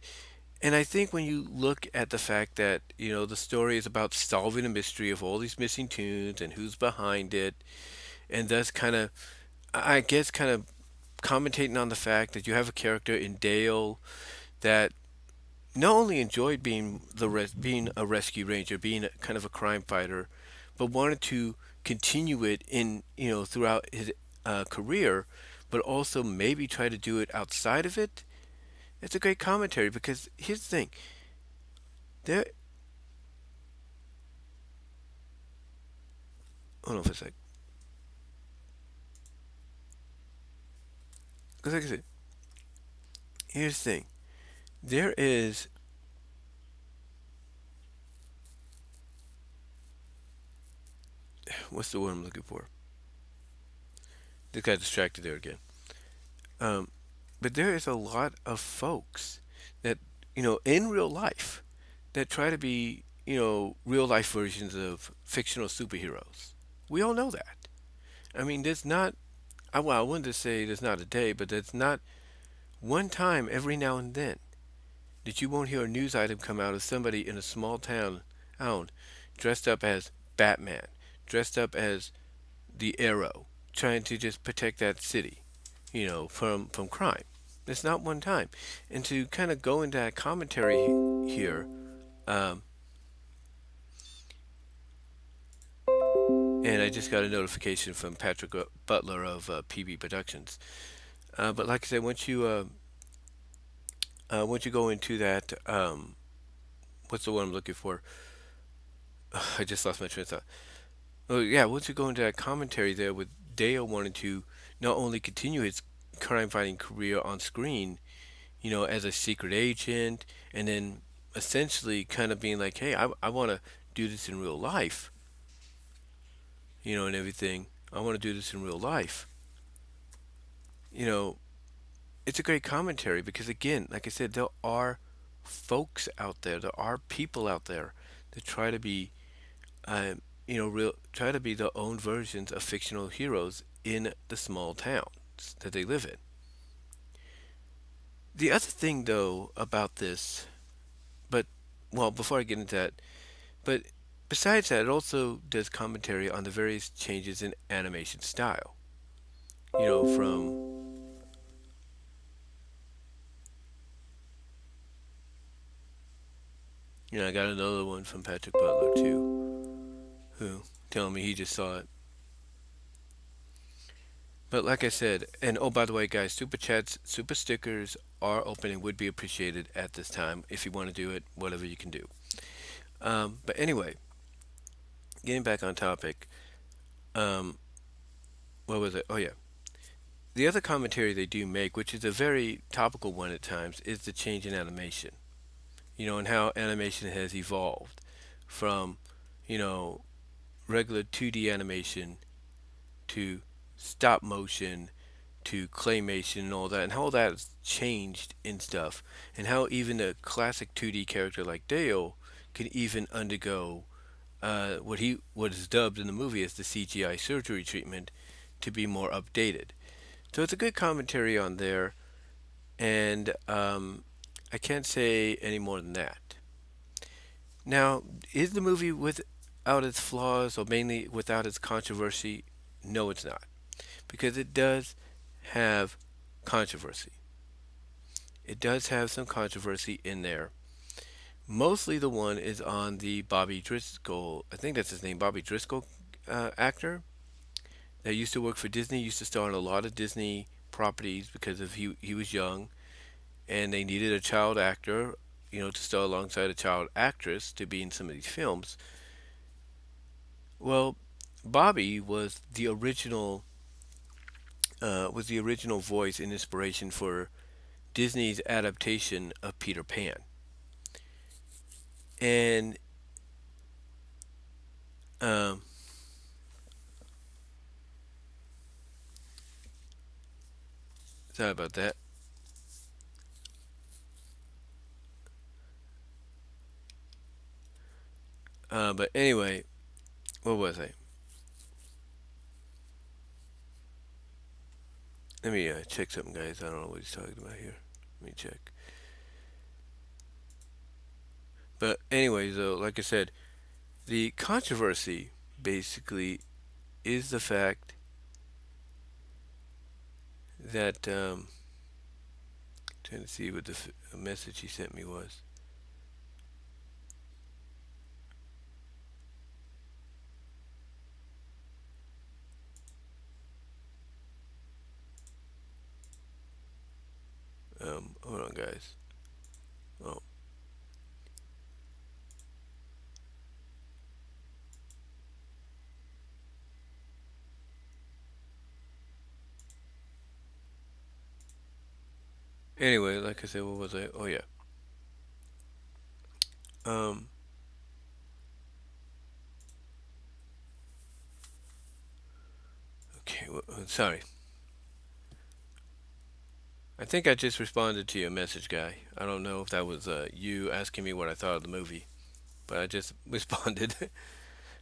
A: And I think when you look at the fact that, the story is about solving a mystery of all these missing tunes and who's behind it, and thus kind of, I guess, kind of commentating on the fact that you have a character in Dale that not only enjoyed being a rescue ranger, being kind of a crime fighter, but wanted to continue it in throughout his career, but also maybe try to do it outside of it. It's a great commentary, because here's the thing: there. Hold on for a sec. Because like I said, here's the thing: there is what's the word I'm looking for? This got distracted there again. Um, but there is a lot of folks that in real life that try to be real life versions of fictional superheroes. We all know that. I mean, there's not, well, I wanted to say there's not a day, but there's not one time every now and then that you won't hear a news item come out of somebody in a small town dressed up as Batman, dressed up as the Arrow, trying to just protect that city, from crime. It's not one time. And to kind of go into that commentary here, um, and I just got a notification from Patrick Butler of PB Productions. But like I said, once you go into that, what's the one I'm looking for? I just lost my train of thought. Oh yeah, once you go into that commentary there with Dale wanting to not only continue his crime-fighting career on screen, as a secret agent, and then essentially kind of being like, hey, I want to do this in real life, and everything. I want to do this in real life. You know, it's a great commentary because, again, like I said, there are folks out there, there are people out there that try to be, try to be their own versions of fictional heroes in the small towns that they live in. The other thing, though, about this, but well, before I get into that, but besides that, it also does commentary on the various changes in animation style. From I got another one from Patrick Butler too, who telling me he just saw it. But like I said, and oh by the way, guys, super chats, super stickers are open and would be appreciated at this time if you want to do it, whatever you can do. But anyway, getting back on topic, um, what was it? Oh yeah, the other commentary they do make, which is a very topical one at times, is the change in animation. And how animation has evolved from, you know, regular 2D animation to stop motion to claymation and all that, and how all that has changed in stuff, and how even a classic 2D character like Dale can even undergo what is dubbed in the movie as the CGI surgery treatment to be more updated. So it's a good commentary on there, and I can't say any more than that. Now, is the movie without its flaws or mainly without its controversy? No, it's not. Because it does have controversy. It does have some controversy in there. Mostly the one is on the Bobby Driscoll, I think that's his name, Bobby Driscoll actor that used to work for Disney, used to star in a lot of Disney properties because of he was young and they needed a child actor, to star alongside a child actress to be in some of these films. Well, Bobby was the original voice and inspiration for Disney's adaptation of Peter Pan. And um, sorry about that. But anyway, what was I? Let me check something, guys. I don't know what he's talking about here. Let me check. But anyway, though, like I said, the controversy basically is the fact that trying to see what the message he sent me was. Hold on, guys. Oh, anyway, like I said, what was I? Oh yeah. Um, okay. Sorry. I think I just responded to your message, guy. I don't know if that was you asking me what I thought of the movie, but I just responded.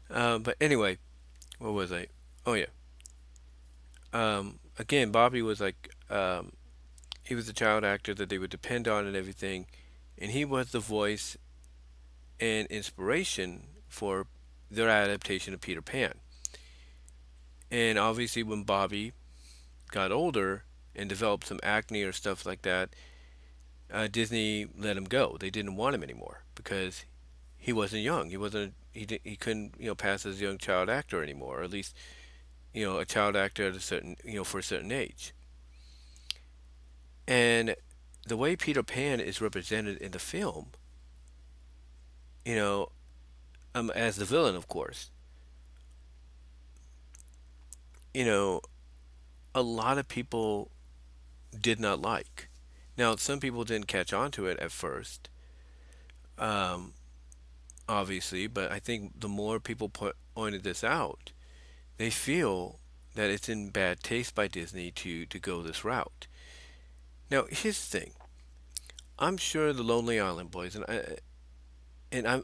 A: But anyway, What was I? Oh yeah. Again, Bobby was like he was a child actor that they would depend on and everything, and he was the voice and inspiration for their adaptation of Peter Pan. And obviously, when Bobby got older and developed some acne or stuff like that, Disney let him go. They didn't want him anymore because he wasn't young. He wasn't. He couldn't pass as a young child actor anymore, or at least a child actor at a certain for a certain age. And the way Peter Pan is represented in the film, you know, as the villain, of course, you know, a lot of people did not like. Now, some people didn't catch on to it at first, um, obviously, but I think the more people pointed this out, they feel that it's in bad taste by Disney to go this route. Now, here's the thing. I'm sure the Lonely Island Boys,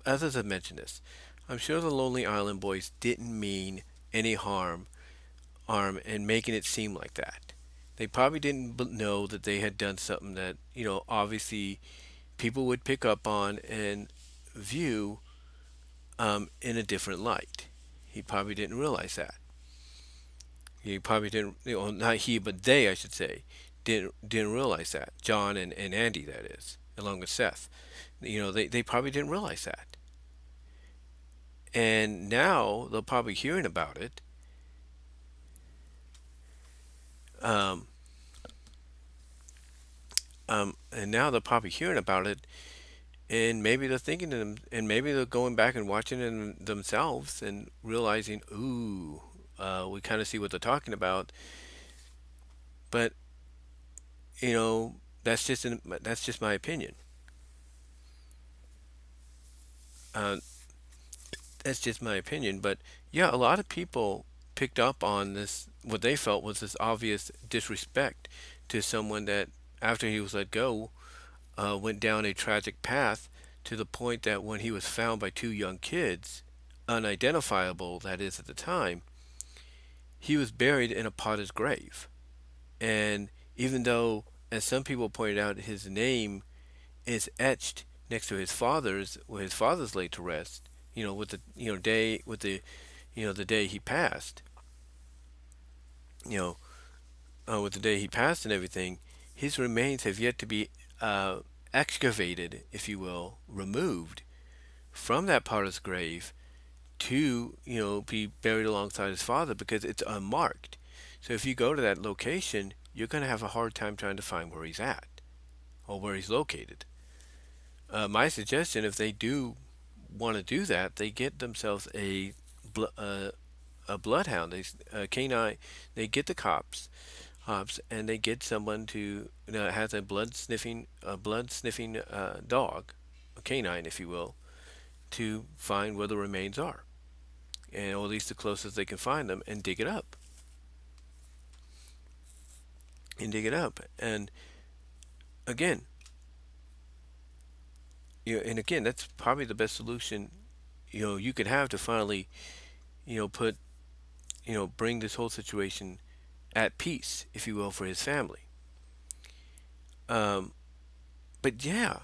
A: others have mentioned this, I'm sure the Lonely Island Boys didn't mean any harm in making it seem like that. They probably didn't know that they had done something that, obviously people would pick up on and view in a different light. He probably didn't realize that. He probably didn't, not he, but they, I should say, didn't realize that. John and Andy, that is, along with Seth. They probably didn't realize that. And now they're probably hearing about it. Um, and now they're probably hearing about it, and maybe they're thinking to them, and maybe they're going back and watching it themselves and realizing, ooh, we kind of see what they're talking about. But that's just my opinion. Uh, that's just my opinion. But yeah, a lot of people picked up on this, what they felt was this obvious disrespect to someone that, after he was let go, went down a tragic path to the point that when he was found by two young kids, unidentifiable, that is, at the time, he was buried in a potter's grave. And even though, as some people pointed out, his name is etched next to his father's, where his father's laid to rest, with the day with the day he passed, you know, with the day he passed and everything, his remains have yet to be uh, excavated, if you will, removed from that potter's grave to be buried alongside his father because it's unmarked. So if you go to that location, you're going to have a hard time trying to find where he's at or where he's located. My suggestion, if they do want to do that, they get themselves a bloodhound, a canine. They get the cops, and they get someone to has a blood sniffing dog, a canine, if you will, to find where the remains are, and or at least the closest they can find them, and dig it up, and again, that's probably the best solution you could have to finally put bring this whole situation at peace, if you will, for his family. Um, but yeah,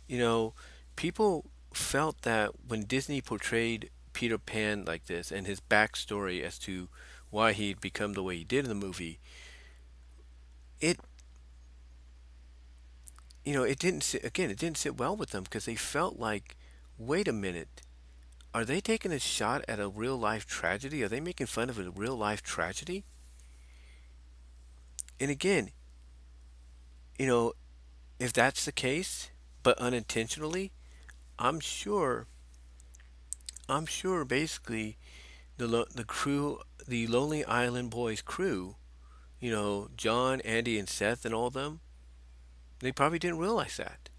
A: you know, people felt that when Disney portrayed Peter Pan like this and his backstory as to why he'd become the way he did in the movie, it it didn't sit again. It didn't sit well with them because they felt like, wait a minute, are they taking a shot at a real life tragedy? Are they making fun of a real life tragedy? And again, you know, if that's the case, but unintentionally, I'm sure, basically the crew, the Lonely Island Boys crew, John, Andy, and Seth, and all of them, they probably didn't realize that.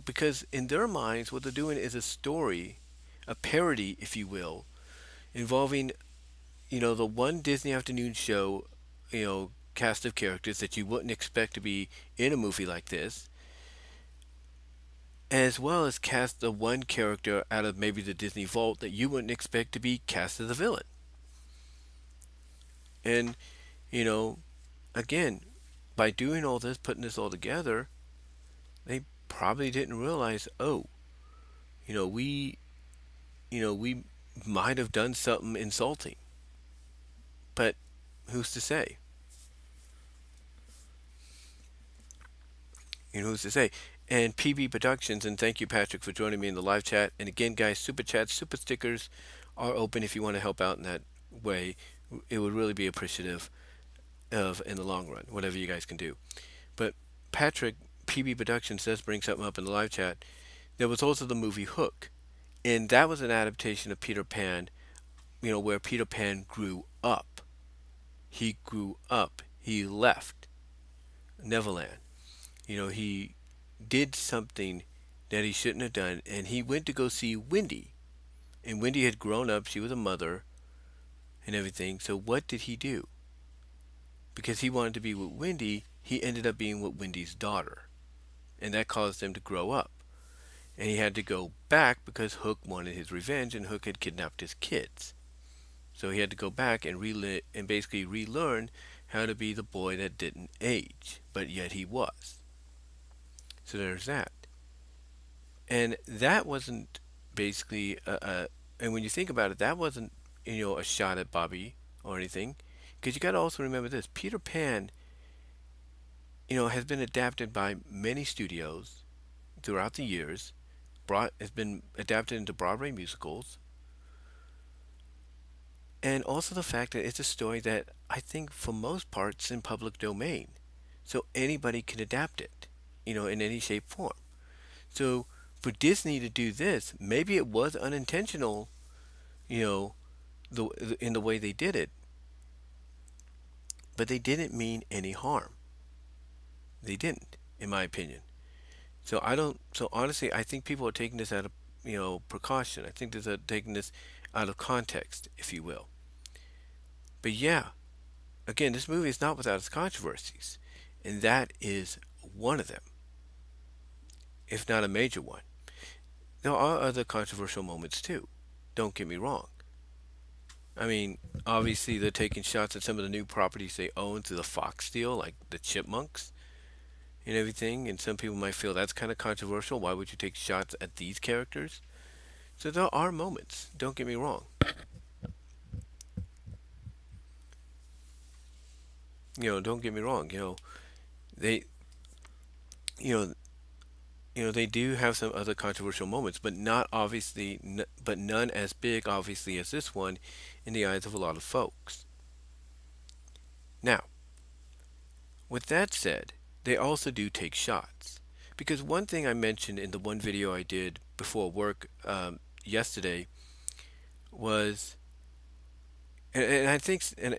A: Because in their minds, what they're doing is a story, a parody, if you will, involving, the one Disney afternoon show, cast of characters that you wouldn't expect to be in a movie like this, as well as cast the one character out of maybe the Disney vault that you wouldn't expect to be cast as a villain. And, you know, again, by doing all this, putting this all together, they probably didn't realize, oh, you know, we, we might have done something insulting. But who's to say? Who's to say? And PB Productions, and thank you, Patrick, for joining me in the live chat. And again, guys, super chats, super stickers are open if you want to help out in that way. It would really be appreciative of in the long run, whatever you guys can do. But Patrick, PB Productions, does bring something up in the live chat. There was also the movie Hook, and that was an adaptation of Peter Pan, where Peter Pan grew up. He grew up. He left Neverland. He did something that he shouldn't have done, and he went to go see Wendy. And Wendy had grown up, she was a mother and everything. So what did he do? Because he wanted to be with Wendy, he ended up being with Wendy's daughter. And that caused him to grow up. And he had to go back because Hook wanted his revenge, and Hook had kidnapped his kids. So he had to go back and basically relearn how to be the boy that didn't age, but yet he was. So there's that. And that wasn't basically and when you think about it, that wasn't a shot at Bobby or anything, because you got to also remember this: Peter Pan, has been adapted by many studios throughout the years, brought has been adapted into Broadway musicals, and also the fact that it's a story that I think for most parts in public domain, so anybody can adapt it, in any shape form. So for Disney to do this, maybe it was unintentional, you know, in the way they did it, but they didn't mean any harm. They didn't, in my opinion. So I don't. So honestly, I think people are taking this out of precaution. I think they're taking this out of context, if you will. But yeah, again, this movie is not without its controversies, and that is one of them, if not a major one. There are other controversial moments too. Don't get me wrong. I mean, obviously they're taking shots at some of the new properties they own through the Fox deal, like the Chipmunks and everything. And some people might feel that's kind of controversial. Why would you take shots at these characters? So there are moments. Don't get me wrong. Don't get me wrong. They, you know, they do have some other controversial moments, but not obviously, but none as big, obviously, as this one in the eyes of a lot of folks. Now, with that said, they also do take shots. Because one thing I mentioned in the one video I did before work yesterday was, and I think, and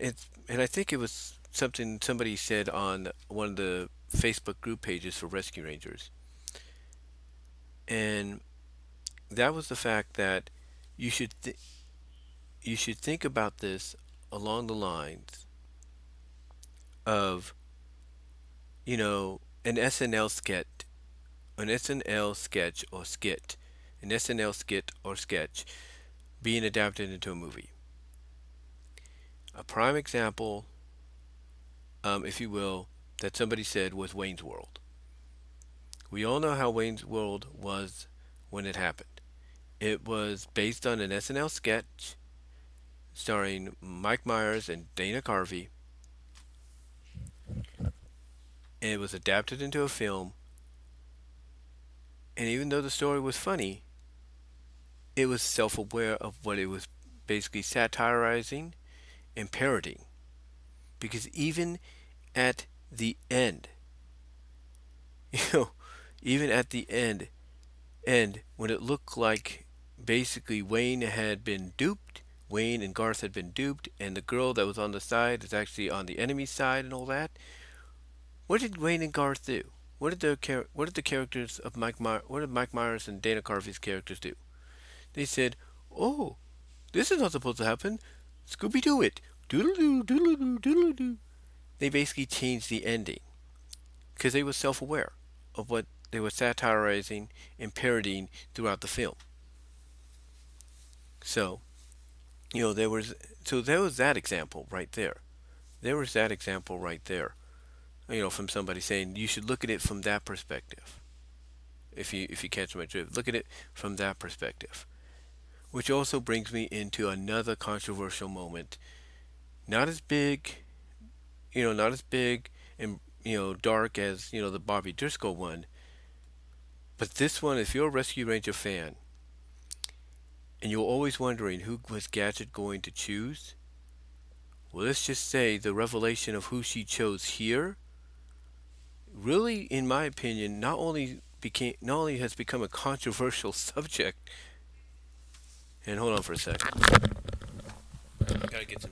A: I think it was something somebody said on one of the Facebook group pages for Rescue Rangers, and that was the fact that you should you should think about this along the lines of an SNL sketch, an SNL sketch or skit, an SNL skit or sketch being adapted into a movie. A prime example, if you will, that somebody said was Wayne's World. We all know how Wayne's World was when it happened. It was based on an SNL sketch starring Mike Myers and Dana Carvey. And it was adapted into a film. And even though the story was funny, it was self aware of what it was basically satirizing and parodying. Because even at the end, you know, even at the end, when it looked like basically Wayne had been duped, Wayne and Garth had been duped, and the girl that was on the side is actually on the enemy side and all that. What did Wayne and Garth do? What did the characters of what did Mike Myers and Dana Carvey's characters do? They said, "Oh, this is not supposed to happen. Scooby Doo it. Doodle doo, doodle doo, doodle doo." They basically changed the ending because they were self-aware of what they were satirizing and parodying throughout the film. So, there was that example right there. There was that example right there. From somebody saying you should look at it from that perspective. If you catch my drift, look at it from that perspective. Which also brings me into another controversial moment. Not as big, not as big and dark as the Bobby Driscoll one, but this one, if you're a Rescue Ranger fan and you're always wondering who was Gadget going to choose, well, let's just say the revelation of who she chose here really, in my opinion, not only has become a controversial subject. And hold on for a second. Gotta get some.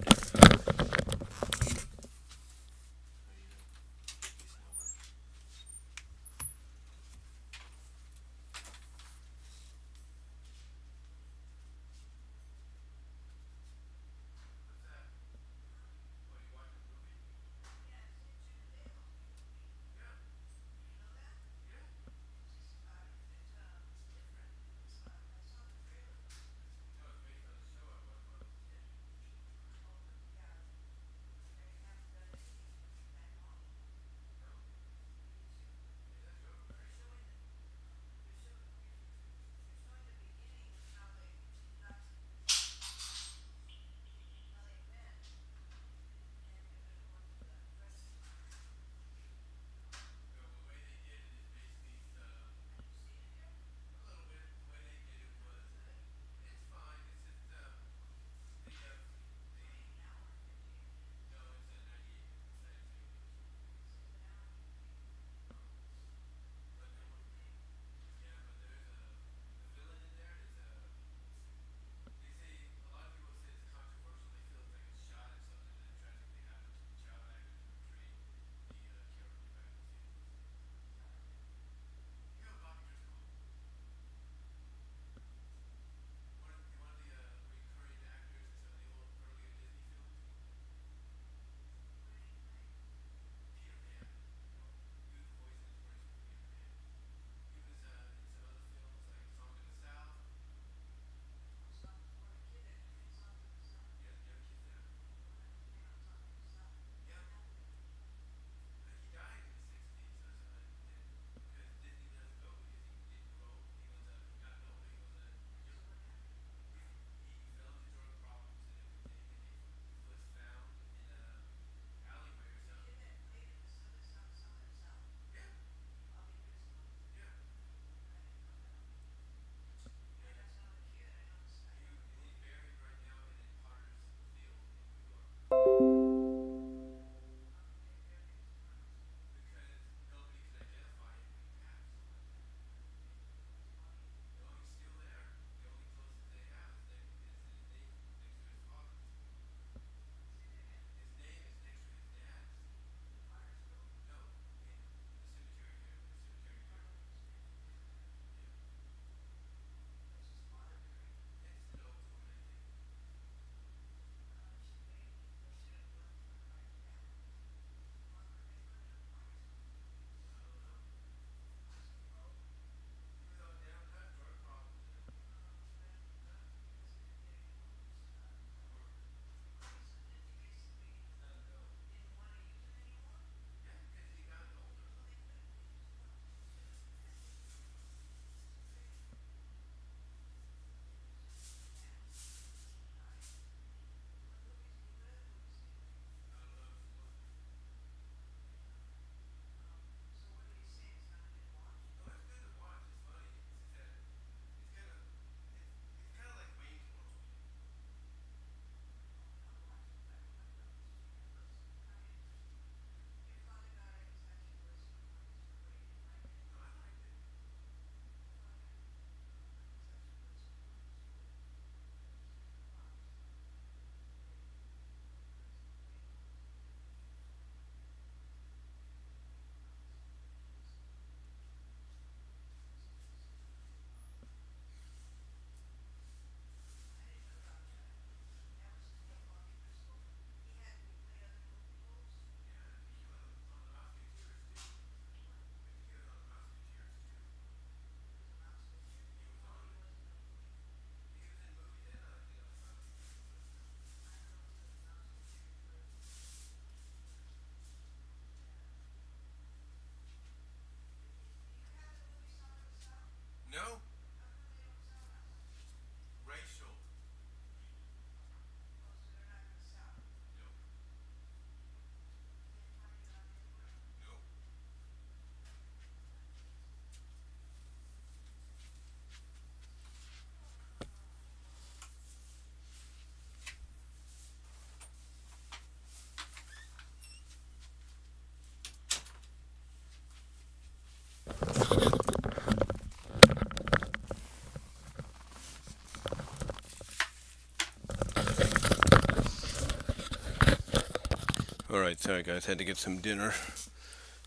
A: All right, sorry guys, had to get some dinner.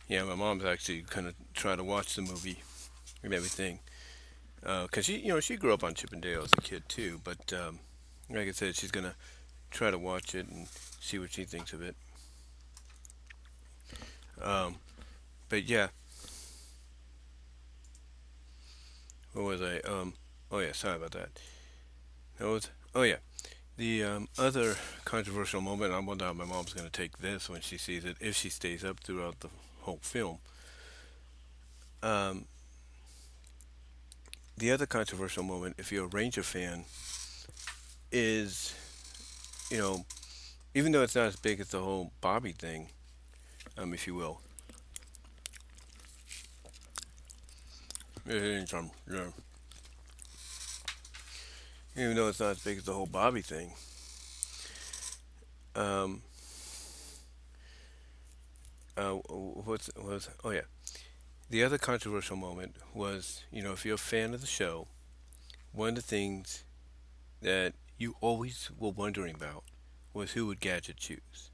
A: Yeah, my mom's actually kind of trying to watch the movie and everything. Cause she grew up on Chippendale as a kid too. But like I said, she's gonna try to watch it and see what she thinks of it. Um, but yeah, what was I? Oh yeah, sorry about that. That was. Oh yeah, the other controversial moment. I wonder how my mom's gonna take this when she sees it, if she stays up throughout the whole film. Um, the other controversial moment, if you're a Ranger fan, is you know even though it's not as big as the whole Bobby thing, if you will. Yeah. Even though it's not as big as the whole Bobby thing. Um, what's was oh yeah. The other controversial moment was, if you're a fan of the show, one of the things that you always were wondering about was who would Gadget choose?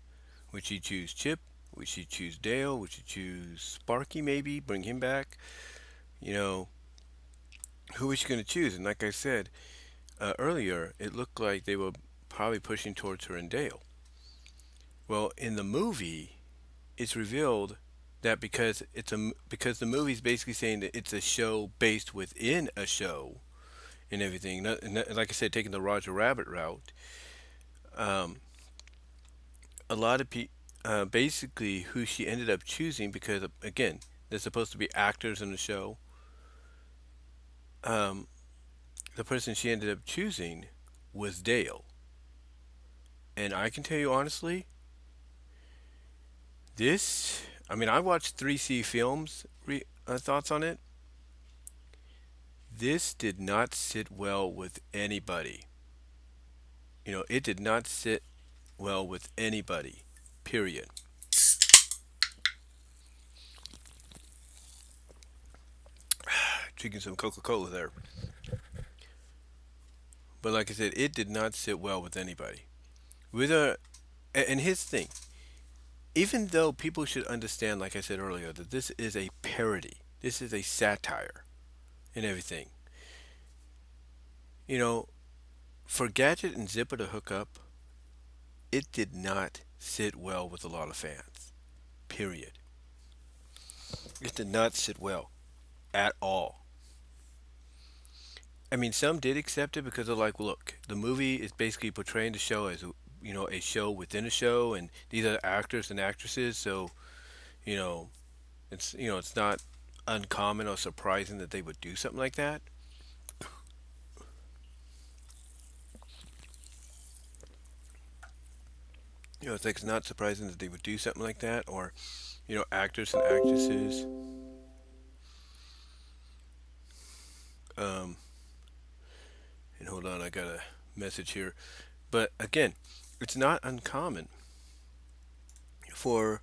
A: Would she choose Chip? Would she choose Dale? Would she choose Sparky maybe? Bring him back? You know, who was she going to choose? And like I said earlier, it looked like they were probably pushing towards her and Dale. Well, in the movie, it's revealed that because the movie's basically saying that it's a show based within a show and everything. Like I said, taking the Roger Rabbit route, um, a lot of people, basically, who she ended up choosing because again, they're supposed to be actors in the show. Um, the person she ended up choosing was Dale, and I can tell you honestly, this. I mean, I watched 3C Films thoughts on it. This did not sit well with anybody. It did not sit well with anybody. Period. Drinking some Coca-Cola there. But like I said, it did not sit well with anybody. With a and his thing, even though people should understand, like I said earlier, that this is a parody, this is a satire and everything. You know, for Gadget and Zipper to hook up, it did not sit well with a lot of fans. Period. It did not sit well at all. I mean, some did accept it because they're like, well, look, the movie is basically portraying the show as a show within a show, and these are actors and actresses, so you know, it's not uncommon or surprising that they would do something like that. It's like it's not surprising that they would do something like that, or actors and actresses. Um, and hold on, I got a message here. But again, it's not uncommon for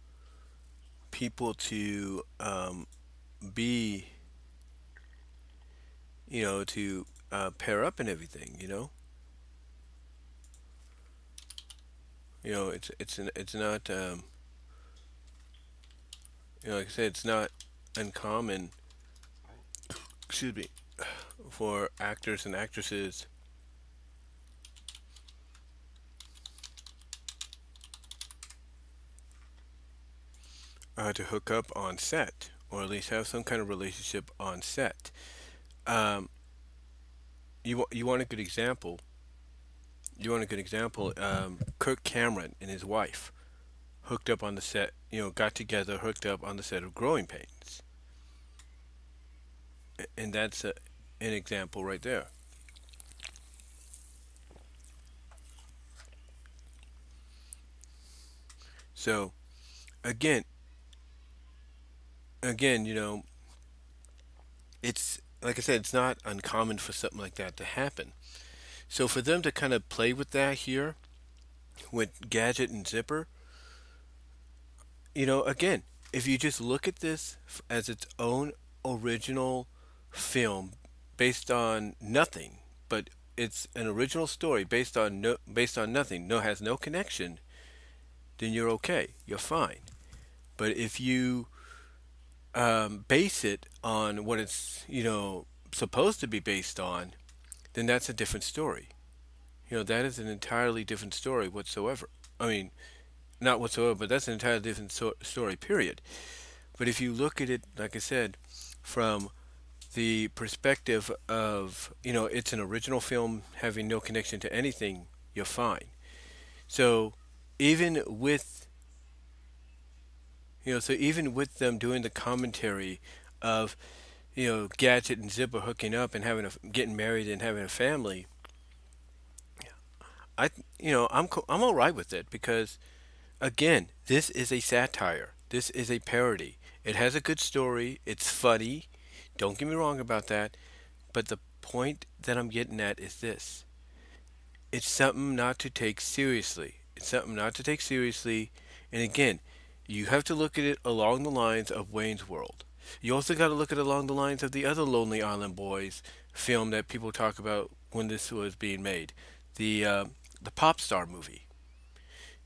A: people to be, to pair up and everything. It's not like I said, it's not uncommon. Excuse me, for actors and actresses to hook up on set, or at least have some kind of relationship on set. Um, you want a good example? You want a good example? Kirk Cameron and his wife hooked up on the set. Got together, hooked up on the set of Growing Pains, and that's an example right there. So again, again, it's like I said, it's not uncommon for something like that to happen. So for them to kind of play with that here with Gadget and Zipper, again, if you just look at this as its own original film based on nothing, but it's an original story based on nothing, has no connection. then you're okay. You're fine. But if you base it on what it's, supposed to be based on, then that's a different story. That is an entirely different story whatsoever. I mean, not whatsoever, but that's an entirely different story, period. But if you look at it, like I said, from the perspective of, it's an original film having no connection to anything, you're fine. So even with, even with them doing the commentary of, Gadget and Zipper hooking up and getting married and having a family, I'm all right with it because again, this is a satire. This is a parody. It has a good story. It's funny. Don't get me wrong about that. But the point that I'm getting at is this: it's something not to take seriously. It's something not to take seriously. And again, you have to look at it along the lines of Wayne's World. You also got to look at it along the lines of the other Lonely Island Boys film that people talk about when this was being made, the uh, the Pop Star movie.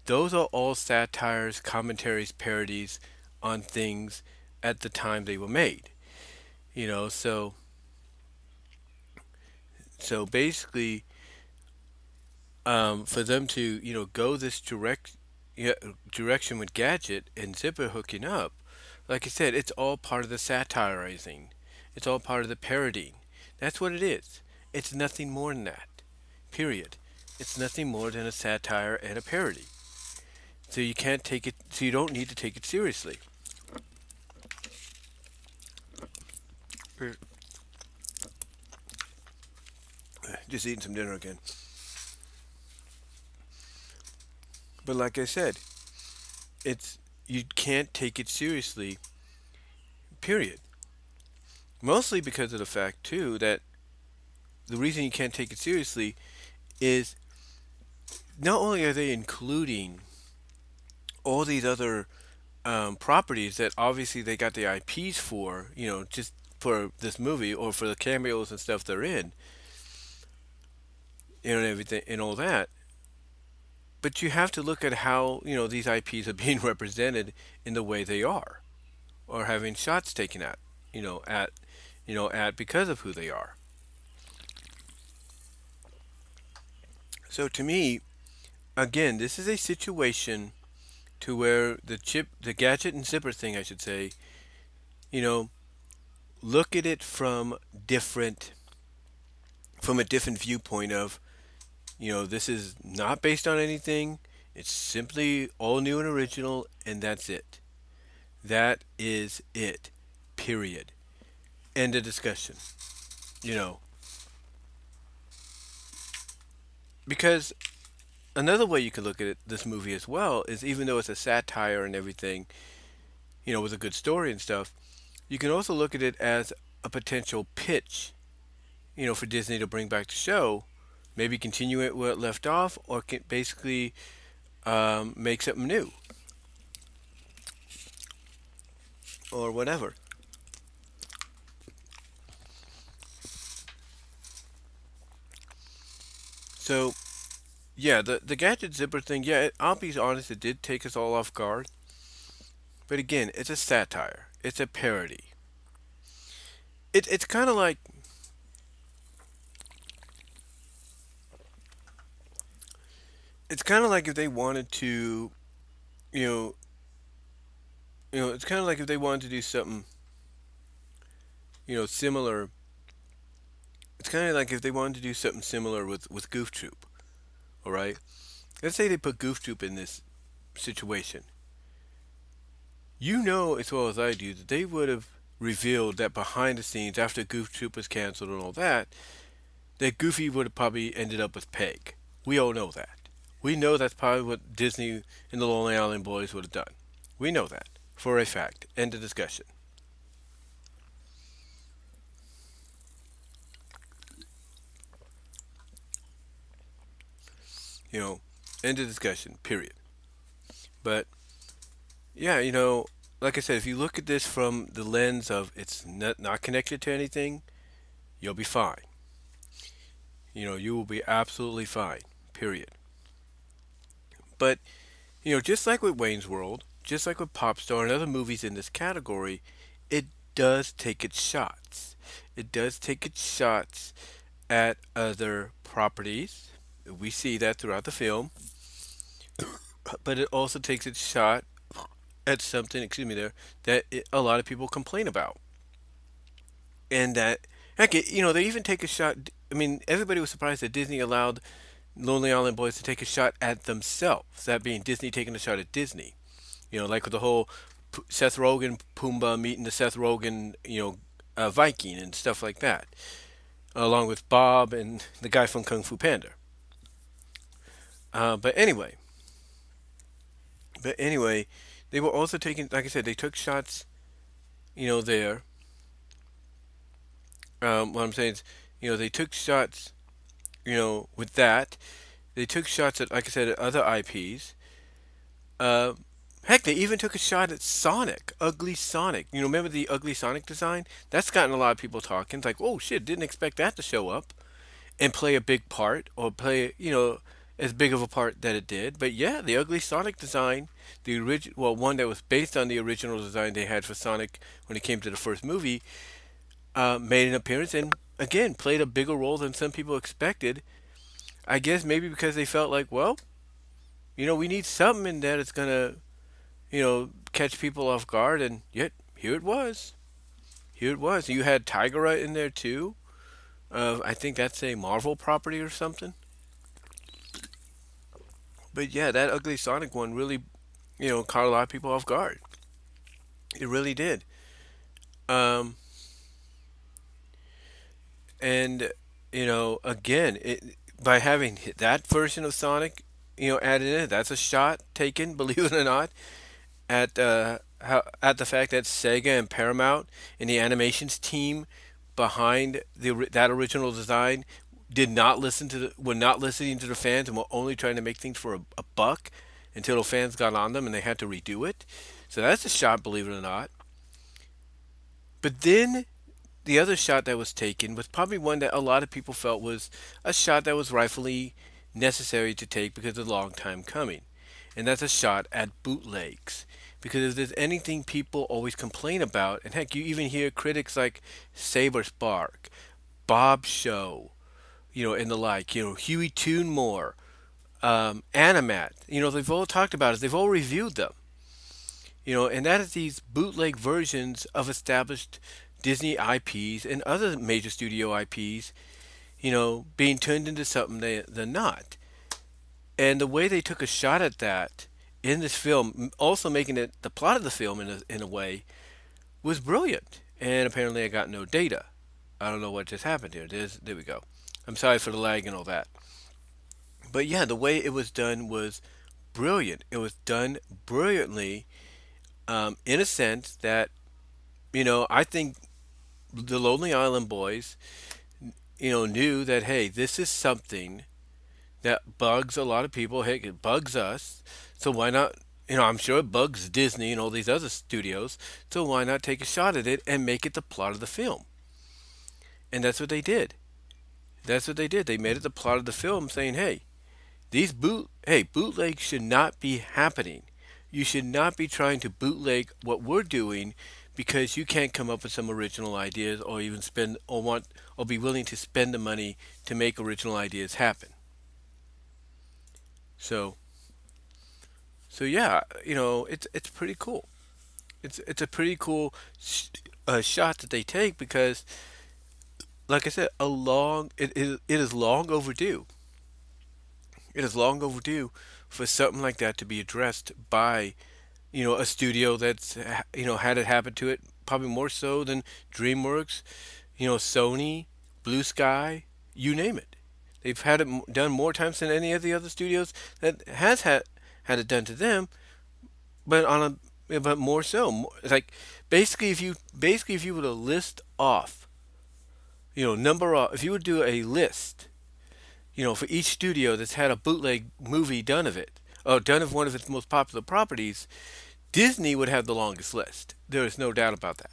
A: Those are all satires, commentaries, parodies on things at the time they were made. So basically, for them to go this yeah, direction with Gadget and Zipper hooking up, like I said, it's all part of the satirizing. It's all part of the parodying. That's what it is. It's nothing more than that. Period. It's nothing more than a satire and a parody. So you can't take it. So you don't need to take it seriously. Just eating some dinner again. But like I said, it's you can't take it seriously. Period. Mostly because of the fact too that the reason you can't take it seriously is not only are they including all these other properties that obviously they got the IPs for, just for this movie or for the cameos and stuff they're in, and everything and all that. But you have to look at how these IPs are being represented in the way they are, or having shots taken at, at because of who they are. So to me, again, this is a situation to where the gadget and zipper thing, I should say, you know, look at it different, from a different viewpoint of, this is not based on anything. It's simply all new and original, and that's it. That is it. Period. End of discussion. You know, because another way you could look at this movie as well is even though it's a satire and everything, with a good story and stuff, you can also look at it as a potential pitch, for Disney to bring back the show, maybe continue it where it left off, or basically make something new or whatever. So yeah, the gadget zipper thing. Yeah, I'll be honest, it did take us all off guard. But again, it's a satire. It's a parody. It's kind of like if they wanted to, you know, it's kind of like if they wanted to do something, similar. It's kind of like if they wanted to do something similar with Goof Troop. All right, let's say they put Goof Troop in this situation. You know as well as I do that they would have revealed that behind the scenes after Goof Troop was canceled and all that Goofy would have probably ended up with Peg. We all know that. We know that's probably what Disney and the Lonely Island Boys would have done. We know that for a fact. End of discussion. You know, end of discussion. Period. But yeah, like I said, if you look at this from the lens of it's not connected to anything, you'll be fine. You will be absolutely fine. Period. But Just like with Wayne's World, just like with Pop Star and other movies in this category, it does take its shots. It does take its shots at other properties. We see that throughout the film, but it also takes its shot at something, excuse me, there, that a lot of people complain about. And that, heck, they even take a shot. I mean, everybody was surprised that Disney allowed Lonely Island Boys to take a shot at themselves, that being Disney taking a shot at Disney. Like with the whole Seth Rogen Pumbaa meeting the Seth Rogen, Viking and stuff like that, along with Bob and the guy from Kung Fu Panda. But anyway, but anyway, they were also taking, like I said, they took shots, there. What I'm saying is, they took shots, with that. They took shots at, like I said, at other IPs. Uh, Heck, they even took a shot at Sonic, Ugly Sonic. Remember the Ugly Sonic design? That's gotten a lot of people talking. It's like, oh shit, didn't expect that to show up and play a big part or play, as big of a part that it did. But yeah, the Ugly Sonic design, the original, well, one that was based on the original design they had for Sonic when it came to the first movie, made an appearance and again played a bigger role than some people expected. I guess maybe because they felt like, well, we need something in there that's gonna, catch people off guard, and yet here it was. Here it was. You had Tigera in there too. I think that's a Marvel property or something. But yeah, that Ugly Sonic one really, caught a lot of people off guard. It really did. Um, and again, by having that version of Sonic, added in, that's a shot taken, believe it or not, at the fact that Sega and Paramount and the animations team behind that original design did not listen to were not listening to the fans and were only trying to make things for a buck until the fans got on them and they had to redo it. So that's a shot, believe it or not. But then the other shot that was taken was probably one that a lot of people felt was a shot that was rightfully necessary to take because it's a long time coming. And that's a shot at bootlegs. Because if there's anything people always complain about, and heck, you even hear critics like Saber Spark, Bob Show, and the like, Huey Toonmore, Animat, they've all talked about it, they've all reviewed them, and that is these bootleg versions of established Disney IPs and other major studio IPs, being turned into something they're not. And the way they took a shot at that in this film, also making it the plot of the film in a way, was brilliant. And apparently I got no data. I don't know what just happened here. There we go. I'm sorry for the lag and all that. But yeah, the way it was done was brilliant. It was done brilliantly, in a sense that, I think the Lonely Island Boys, knew that, hey, this is something that bugs a lot of people. Heck, it bugs us. So why not? I'm sure it bugs Disney and all these other studios. So why not take a shot at it and make it the plot of the film? And that's what they did. That's what they did. They made it the plot of the film, saying, "Hey, bootlegs should not be happening. You should not be trying to bootleg what we're doing because you can't come up with some original ideas or even spend or want or be willing to spend the money to make original ideas happen." So, so yeah, it's pretty cool. It's a pretty cool shot that they take because, like I said, it is long overdue. It is long overdue for something like that to be addressed by a studio that's had it happen to it probably more so than DreamWorks, Sony, Blue Sky, you name it. They've had it done more times than any of the other studios that has had it done to them, but but more so. It's like basically if you were to list off, number off, if you would do a list, for each studio that's had a bootleg movie done of it, or done of one of its most popular properties, Disney would have the longest list. There is no doubt about that.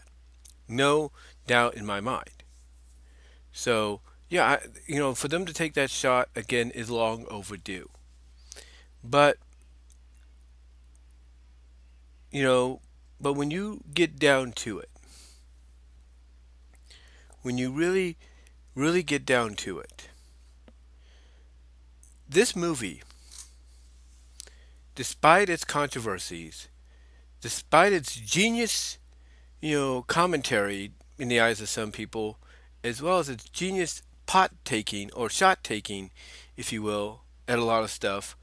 A: No doubt in my mind. So, yeah, for them to take that shot again is long overdue. But you know, but when you get down to it, when you really get down to it, this movie, despite its controversies, despite its genius, commentary in the eyes of some people, as well as its genius pot taking or shot taking, if you will, at a lot of stuff,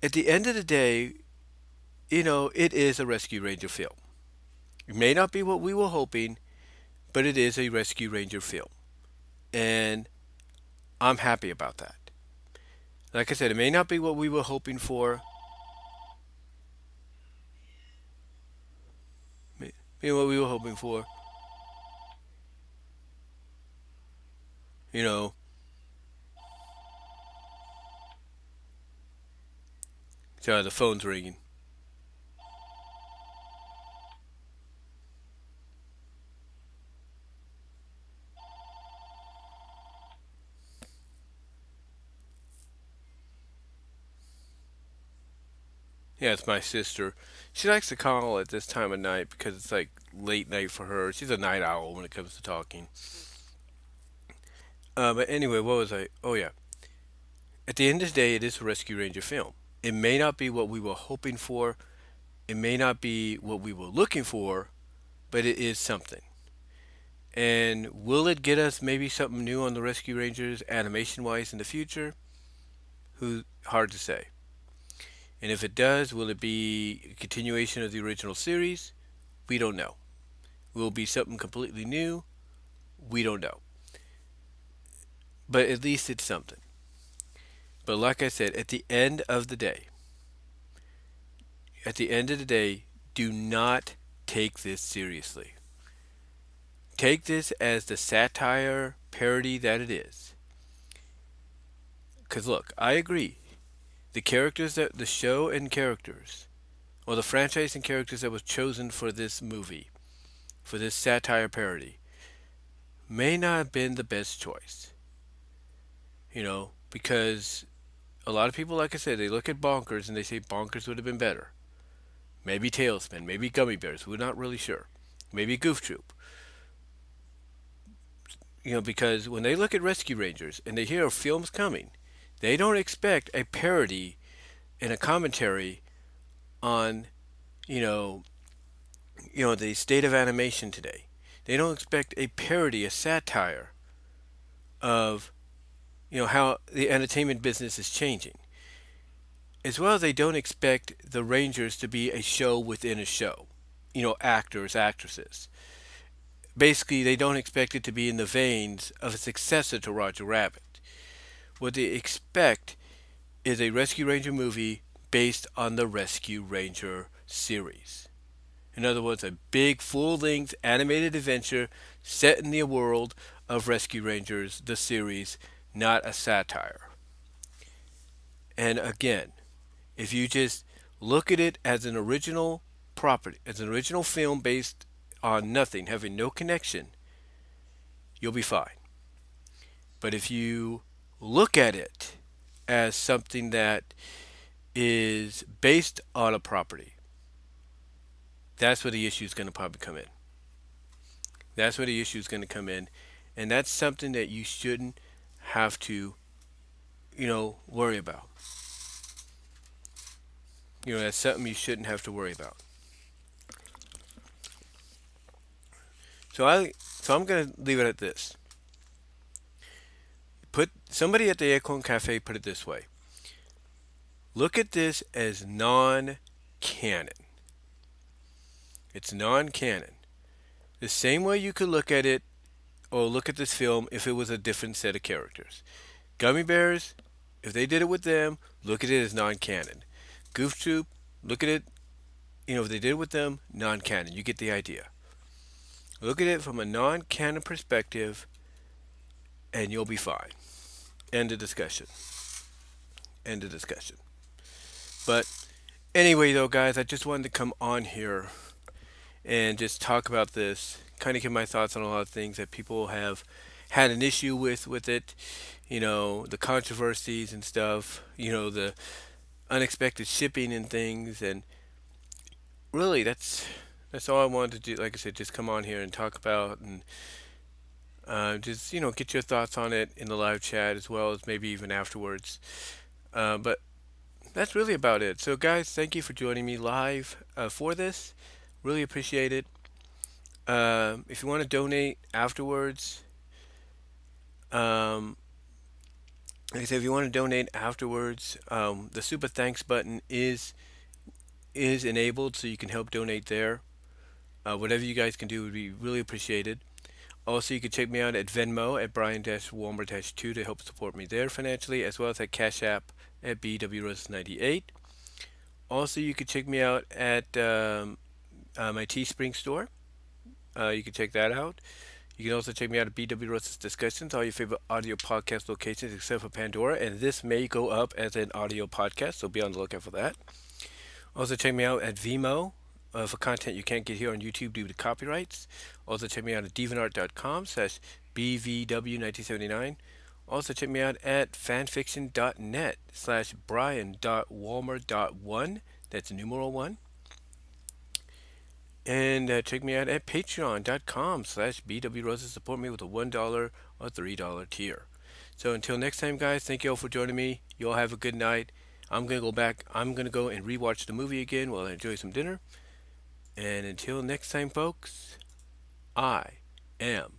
A: at the end of the day, it is a Rescue Ranger film. It may not be what we were hoping, but it is a Rescue Ranger film. And I'm happy about that. Like I said, it may not be what we were hoping for. What we were hoping for. You know, sorry, the phone's ringing. Yeah, it's my sister. She likes to call at this time of night because it's like late night for her. She's a night owl when it comes to talking. But anyway, what was I? Oh, yeah. At the end of the day, it is a Rescue Ranger film. It may not be what we were hoping for, it may not be what we were looking for, but it is something. And will it get us maybe something new on the Rescue Rangers animation wise in the future? Who hard to say. And if it does, will it be a continuation of the original series? We don't know. Will it be something completely new? We don't know. But at least it's something. But like I said, at the end of the day, do not take this seriously. Take this as the satire parody that it is. Because look, I agree. The characters that the show and characters, or the franchise and characters that was chosen for this movie, for this satire parody, may not have been the best choice. Because a lot of people, like I said, they look at Bonkers and they say Bonkers would have been better. Maybe Tailspin, maybe Gummy Bears. We're not really sure. Maybe Goof Troop. Because when they look at Rescue Rangers and they hear a film's coming, they don't expect a parody and a commentary on, you know, the state of animation today. They don't expect a parody, a satire of, how the entertainment business is changing. As well as they don't expect the Rangers to be a show within a show. Actors, actresses. Basically, they don't expect it to be in the veins of a successor to Roger Rabbit. What they expect is a Rescue Ranger movie based on the Rescue Ranger series. In other words, a big full length animated adventure set in the world of Rescue Rangers, the series, not a satire. And again, if you just look at it as an original property, as an original film based on nothing, having no connection, you'll be fine. But if you look at it as something that is based on a property, that's where the issue is going to probably come in. That's where the issue is going to come in. And that's something that you shouldn't have to, worry about. That's something you shouldn't have to worry about. So I'm going to leave it at this. Put somebody at the Acorn Cafe put it this way. Look at this as non-canon. It's non-canon. The same way you could look at it or look at this film if it was a different set of characters. Gummy Bears, if they did it with them, look at it as non-canon. Goof Troop, look at it, if they did it with them, non-canon. You get the idea. Look at it from a non-canon perspective, and you'll be fine. End of discussion. End of discussion. But anyway, though, guys, I just wanted to come on here and just talk about this, kind of give my thoughts on a lot of things that people have had an issue with it. The controversies and stuff. The unexpected shipping and things, and really, that's all I wanted to do. Like I said, just come on here and talk about, and just get your thoughts on it in the live chat as well as maybe even afterwards. But that's really about it. So, guys, thank you for joining me live for this. Really appreciate it. If you want to donate afterwards, um, like I said, if you want to donate afterwards, the super thanks button is enabled, so you can help donate there. Whatever you guys can do would be really appreciated. Also, you can check me out at Venmo at Brian-Walmer-2 to help support me there financially, as well as at Cash App at BWRose98. Also, you can check me out at my Teespring store. You can check that out. You can also check me out at BW Rose's Discussions, all your favorite audio podcast locations except for Pandora, and this may go up as an audio podcast, so be on the lookout for that. Also, check me out at VENMO for content you can't get here on YouTube due to copyrights. Also, check me out at deviantart.com/BVW1979. Also, check me out at fanfiction.net/Brian.Walmer.1. That's numeral 1. And check me out at patreon.com/BWRoses. Support me with a $1 or $3 tier. So until next time, guys, thank you all for joining me. You all have a good night. I'm going to go back. I'm going to go and rewatch the movie again while I enjoy some dinner. And until next time, folks, I am